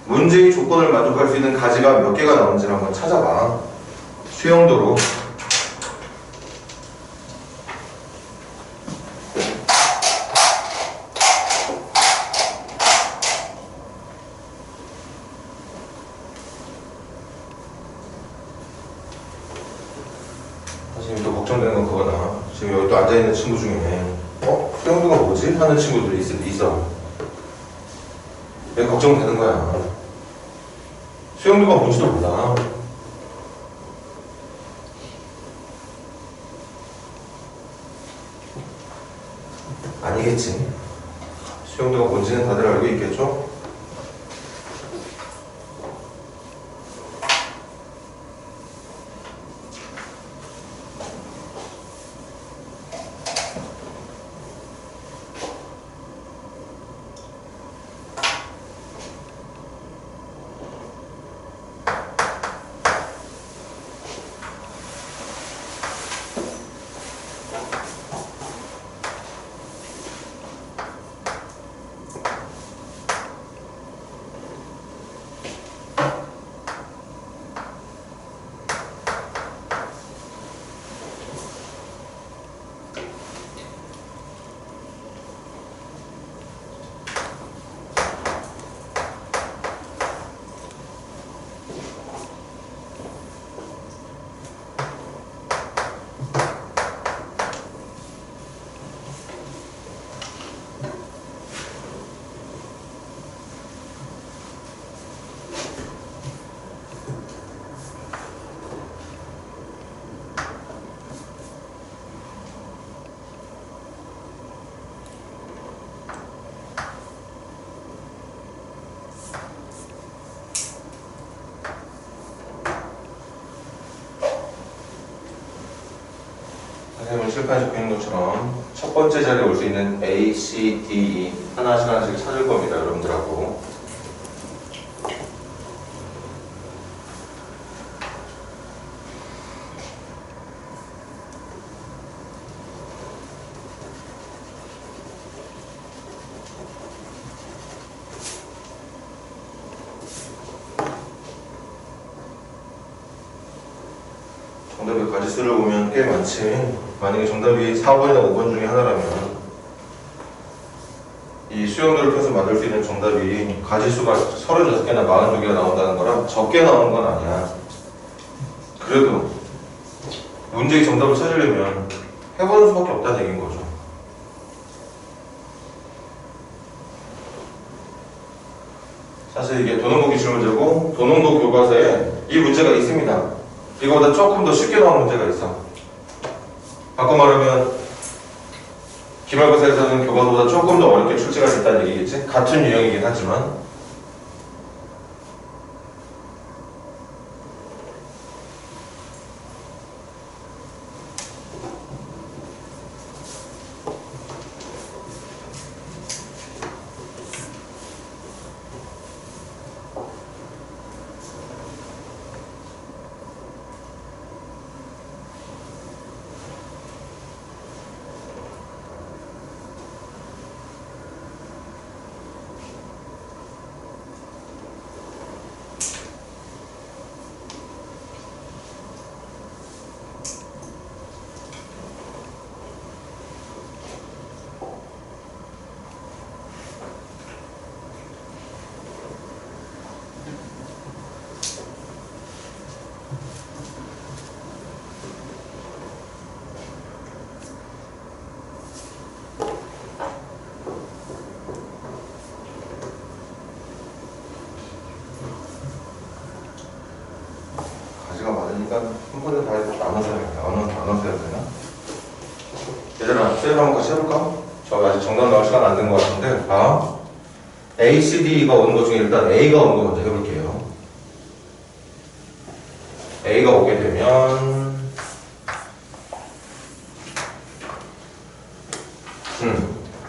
문제의 조건을 만족할 수 있는 가지가 몇 개가 나오는지를 한번 찾아봐. 수용도로. 지금 또 걱정되는 건 그거다. 지금 여기 또 앉아있는 친구 중에 수영도가 뭐지? 하는 친구들이 있어. 왜 걱정되는 거야? 수영도가 뭔지도 몰라. 아니겠지. 수영도가 뭔지는 다들 알고 있겠죠? 선생님은 칠판에 적혀있는 것처럼 첫 번째 자리에 올 수 있는 A, C, D, E 하나씩 하나씩 찾을 겁니다. 여러분들하고. 정답의 가지수를 보면 꽤 많지. 만약에 정답이 4번이나 5번 중에 하나라면 이 수영들을 통해서 만들 수 있는 정답이 가지수가 36개나 42개가 나온다는 거랑 적게 나오는 건 아니야. 그래도 문제의 정답을 찾으려면 해보는 수밖에 없다는 얘기인 거죠. 사실 이게 도농도 기출문제고 도농도 교과서에 이 문제가 있습니다. 이거보다 조금 더 쉽게 나온 문제가 있어. 바꿔 말하면 기말고사에서는 교과서보다 조금 더 어렵게 출제가 됐다는 얘기겠지? 같은 유형이긴 하지만 가지가 많으니까 한 번에 다 나눠서 해야 되나? 얘들아, 셀 한번 같이 해볼까? 저 아직 정답 나올 시간 안 된 것 같은데 봐. A, C, D가 오는 것 중에 일단 A가 오는 거 먼저 해볼게요. A가 오게 되면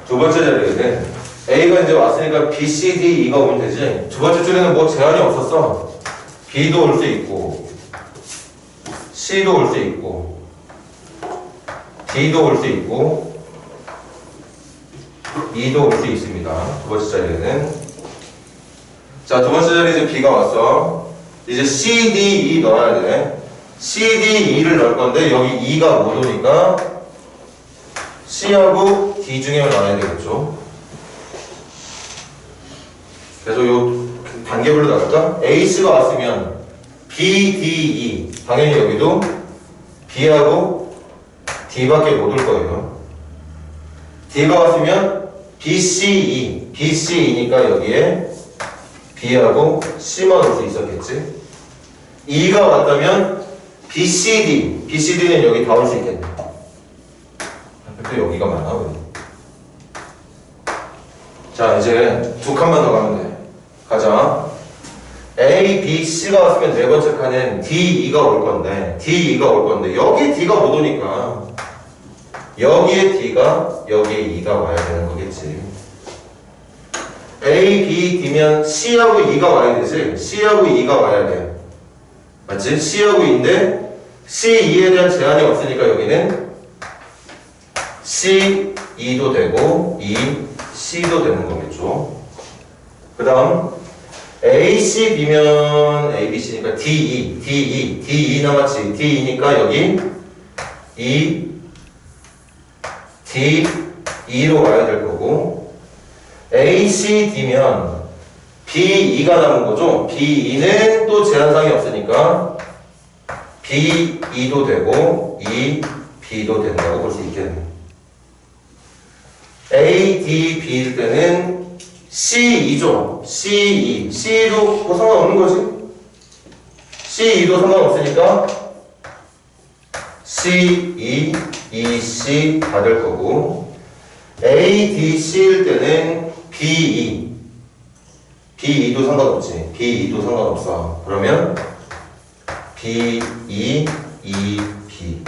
두 번째 자리에 A가 이제 왔으니까 B, C, D, E가 오면 되지. 두 번째 줄에는 뭐 제한이 없었어. B도 올 수 있고 C도 올 수 있고 D도 올 수 있고 E도 올 수 있습니다. 두 번째 자리에는. 자, 두 번째 자리에 이제 B가 왔어. 이제 C, D, E 넣어야 돼. C, D, E를 넣을 건데 여기 E가 못 오니까 C하고 D 중에 넣어야 되겠죠. 그래서 요 단계별로 나갈까? A, C가 왔으면 B, D, E. 당연히 여기도 B하고 D밖에 못 올 거예요. D가 왔으면 B, C, E. B, C, E니까 여기에 B하고 C만 올 수 있었겠지. E가 왔다면 B, C, D. B, C, D는 여기 다 올 수 있겠네. 또 여기가 많아, 왜? 자, 이제 두 칸만 더 가면 돼. 가자. A, B, C가 왔으면 네 번째 칸엔 D, E가 올 건데, 여기에 D가 못 오니까 여기에 D가, 여기에 E가 와야 되는 거겠지. A, B, D면 C하고 E가 와야 되지. C하고 E가 와야 돼. 맞지? C하고 E인데 C, E에 대한 제한이 없으니까 여기는 C, E도 되고 E, C도 되는 거겠죠. 그 다음 A, C, B면 A, B, C니까 D, E 남았지. D, E니까 여기 E, D, E로 와야 될 거고 A, C, D면 B, E가 남은 거죠. B, E는 또 제한상이 없으니까 B, E도 되고 E, B도 된다고 볼 수 있겠네. A, D, B일 때는 C, E죠. C, E. C, E도 뭐 상관없는 거지. C, E도 상관없으니까 C, E, E, C 다 될 거고 A, D, C일 때는 B, E. B, E도 상관없지. B, E도 상관없어. 그러면 B, E, E, B.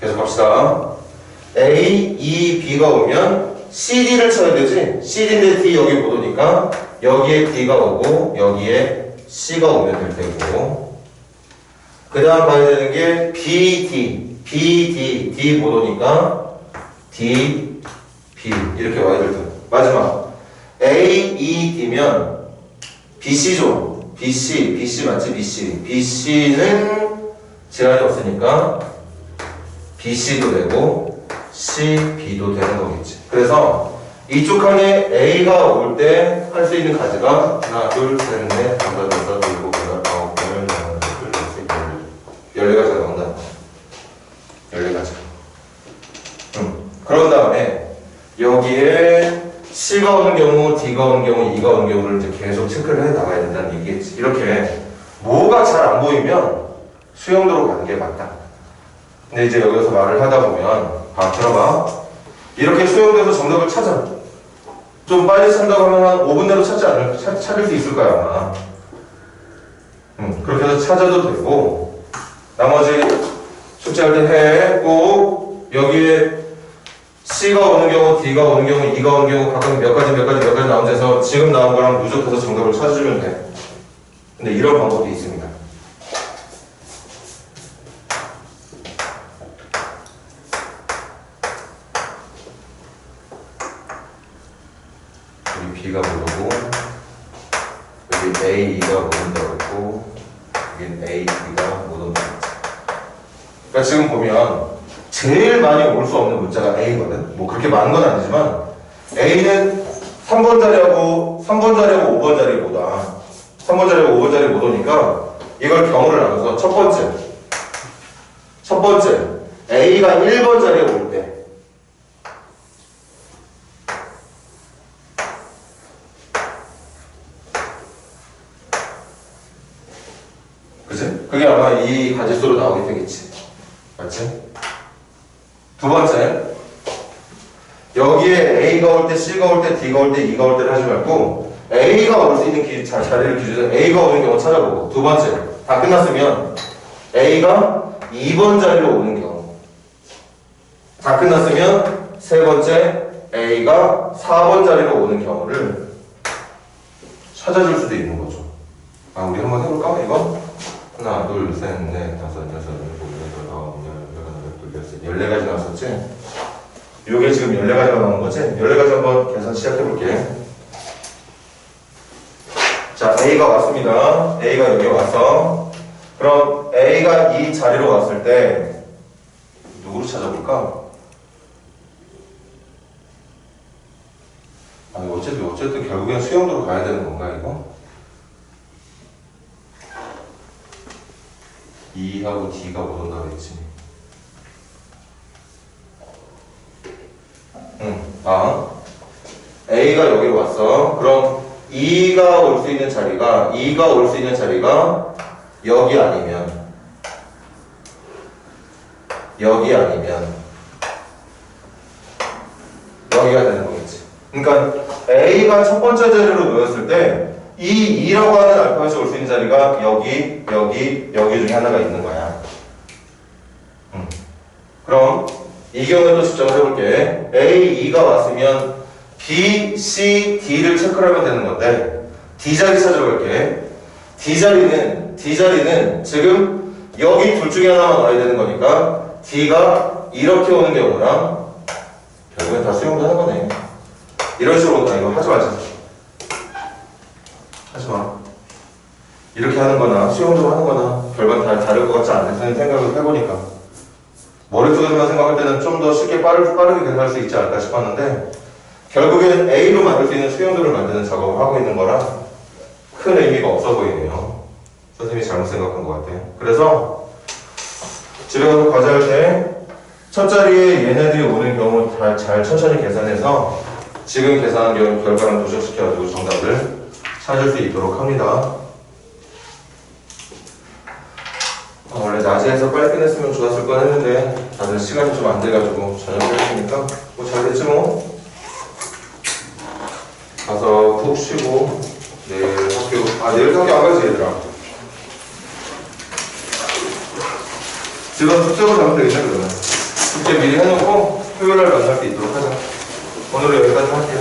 계속 갑시다. A, E, B가 오면 C, D를 쳐야 되지. C, D인데 D 여기 못 오니까 여기에 D가 오고 여기에 C가 오면 될 테고 그 다음 봐야 되는 게 B, D, D 못 오니까 D, B 이렇게 와야 될 테고 마지막 A, E, D면 BC죠. BC 맞지? BC는 제한이 없으니까 BC도 되고 CB도 되는 거겠지. 그래서 이쪽 칸에 A가 올 때 할 수 있는 가지가 하나, 둘, 셋, 넷, 다섯, 여섯, 일곱, 여덟, 아홉, 열, 열하나, 열둘, 열셋, 14가지가 나온다. 14가지. 그런 다음에 여기에 C가 오는 경우, D가 오는 경우, E가 오는 경우를 이제 계속 체크를 해 나가야 된다는 얘기겠지. 이렇게 뭐가 잘 안 보이면 수용도로 가는 게 맞다. 근데 이제 여기서 말을 하다 보면, 들어봐. 이렇게 수용도에서 정답을 찾아. 좀 빨리 찾는다고 하면 한 5분 내로 찾을 수 있을 거야, 아마. 그렇게 해서 찾아도 되고, 나머지 숙제할 때 해. 꼭 여기에 C가 오는 경우, D가 오는 경우, E가 오는 경우 각각 몇 가지 나온 데서 지금 나온 거랑 누적해서 정답을 찾아주면 돼. 근데 이런 방법이 있습니다. 여기 B가 모르고, 여기 A가 모른다고 했고, 여기 A, B가 못 온다고 했지. 그러니까 지금 보면 제일 많이 올 수 없는 문자가 A거든. 뭐 그렇게 많은 건 아니지만 A는 3번 자리하고 5번 자리 못 와. 3번 자리하고 5번 자리 못 오니까 이걸 경우를 나눠서 첫 번째 A가 1번 자리에 올 때 그치? 그게 아마 이 가지수로 나오게 되겠지. 맞지? 두 번째, 여기에 A가 올 때, C가 올 때, D가 올 때, E가 올 때를 하지 말고 A가 올 수 있는 자리를 기준으로 A가 오는 경우 찾아보고, 두 번째, 다 끝났으면 A가 2번 자리로 오는 경우, 다 끝났으면 세 번째 A가 4번 자리로 오는 경우를 찾아줄 수도 있는 거죠. 우리 한번 해볼까? 이거? 하나, 둘, 셋, 넷, 다섯, 여섯, 일곱, 여덟, 아홉, 열, 열하나, 열둘, 열셋. 14가지 나왔었지? 요게 지금 14가지가 나온 거지? 14가지 한번 계산 시작해볼게. 자, A가 왔습니다. A가 여기 왔어. 그럼 A가 이 자리로 왔을 때 누구를 찾아볼까? 어쨌든 결국엔 수영도로 가야 되는 건가, 이거? E하고 D가 못 온다고 했지. A가 여기로 왔어. 그럼 E가 올 수 있는 자리가 여기 아니면 여기가 되는 거겠지. 그러니까 A가 첫 번째 자리로 놓였을 때 이 2라고 하는 알파벳이 올 수 있는 자리가 여기 중에 하나가 있는 거야. 그럼 이 경우에도 측정을 해볼게. A, E가 왔으면 B, C, D를 체크를 하면 되는 건데 D 자리 찾아볼게. D 자리는 지금 여기 둘 중에 하나만 와야 되는 거니까 D가 이렇게 오는 경우랑 결국엔 다 수용도 하는 거네. 이런 식으로 온다. 이거 하지 말자. 하지마. 이렇게 하는 거나 수용적으로 하는 거나 별반 다 다를 것 같지 않은 생각을 해보니까 머릿속에서만 생각할 때는 좀 더 쉽게 빠르게 계산할 수 있지 않을까 싶었는데 결국에는 A로 만들 수 있는 수용도를 만드는 작업을 하고 있는 거라 큰 의미가 없어 보이네요. 선생님이 잘못 생각한 것 같아요. 그래서 집에 가서 과제할 때 첫 자리에 얘네들이 오는 경우 잘 천천히 계산해서 지금 계산한 결과랑 도적시켜가지고 정답을 찾을 수 있도록 합니다. 원래 낮에 해서 빨리 끝냈으면 좋았을 뻔 했는데 다들 시간이 좀 안 돼가지고 저녁에 했으니까 뭐 잘 됐지 뭐. 가서 푹 쉬고 내일 내일도 학교 안 가지 얘들아. 지금 숙제로 가면 되겠네 그러면. 숙제 미리 해놓고 토요일날 만날 수 있도록 하자. 오늘은 여기까지 할게요.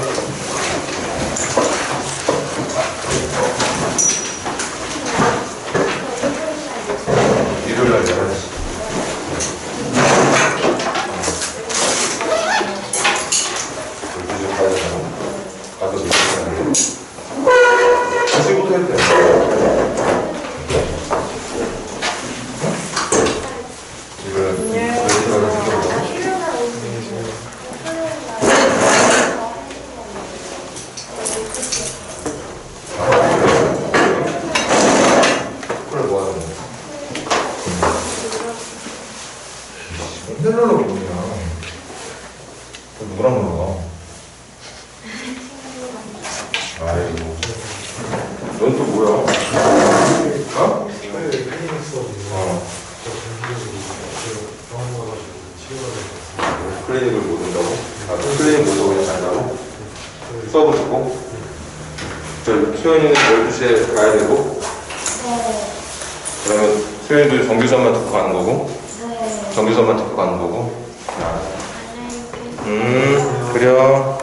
일요일날 11시. 가서 미팅 2시부터 해도 돼. 아이고. 넌 또 뭐야? 어? 클리닉 수업이요. 저 전기적으로 병원 가가지고 치료받아야 클리닉을 못 온다고? 아, 클리닉 못 오고 그냥 간다고? 수업을 듣고? 저 수현이는 12시에 가야 되고? 네. 그러면 수현이도 정규수업만 듣고 가는 거고? 네. 정규수업만 듣고 가는 거고? 안녕히 계세요. 그래요.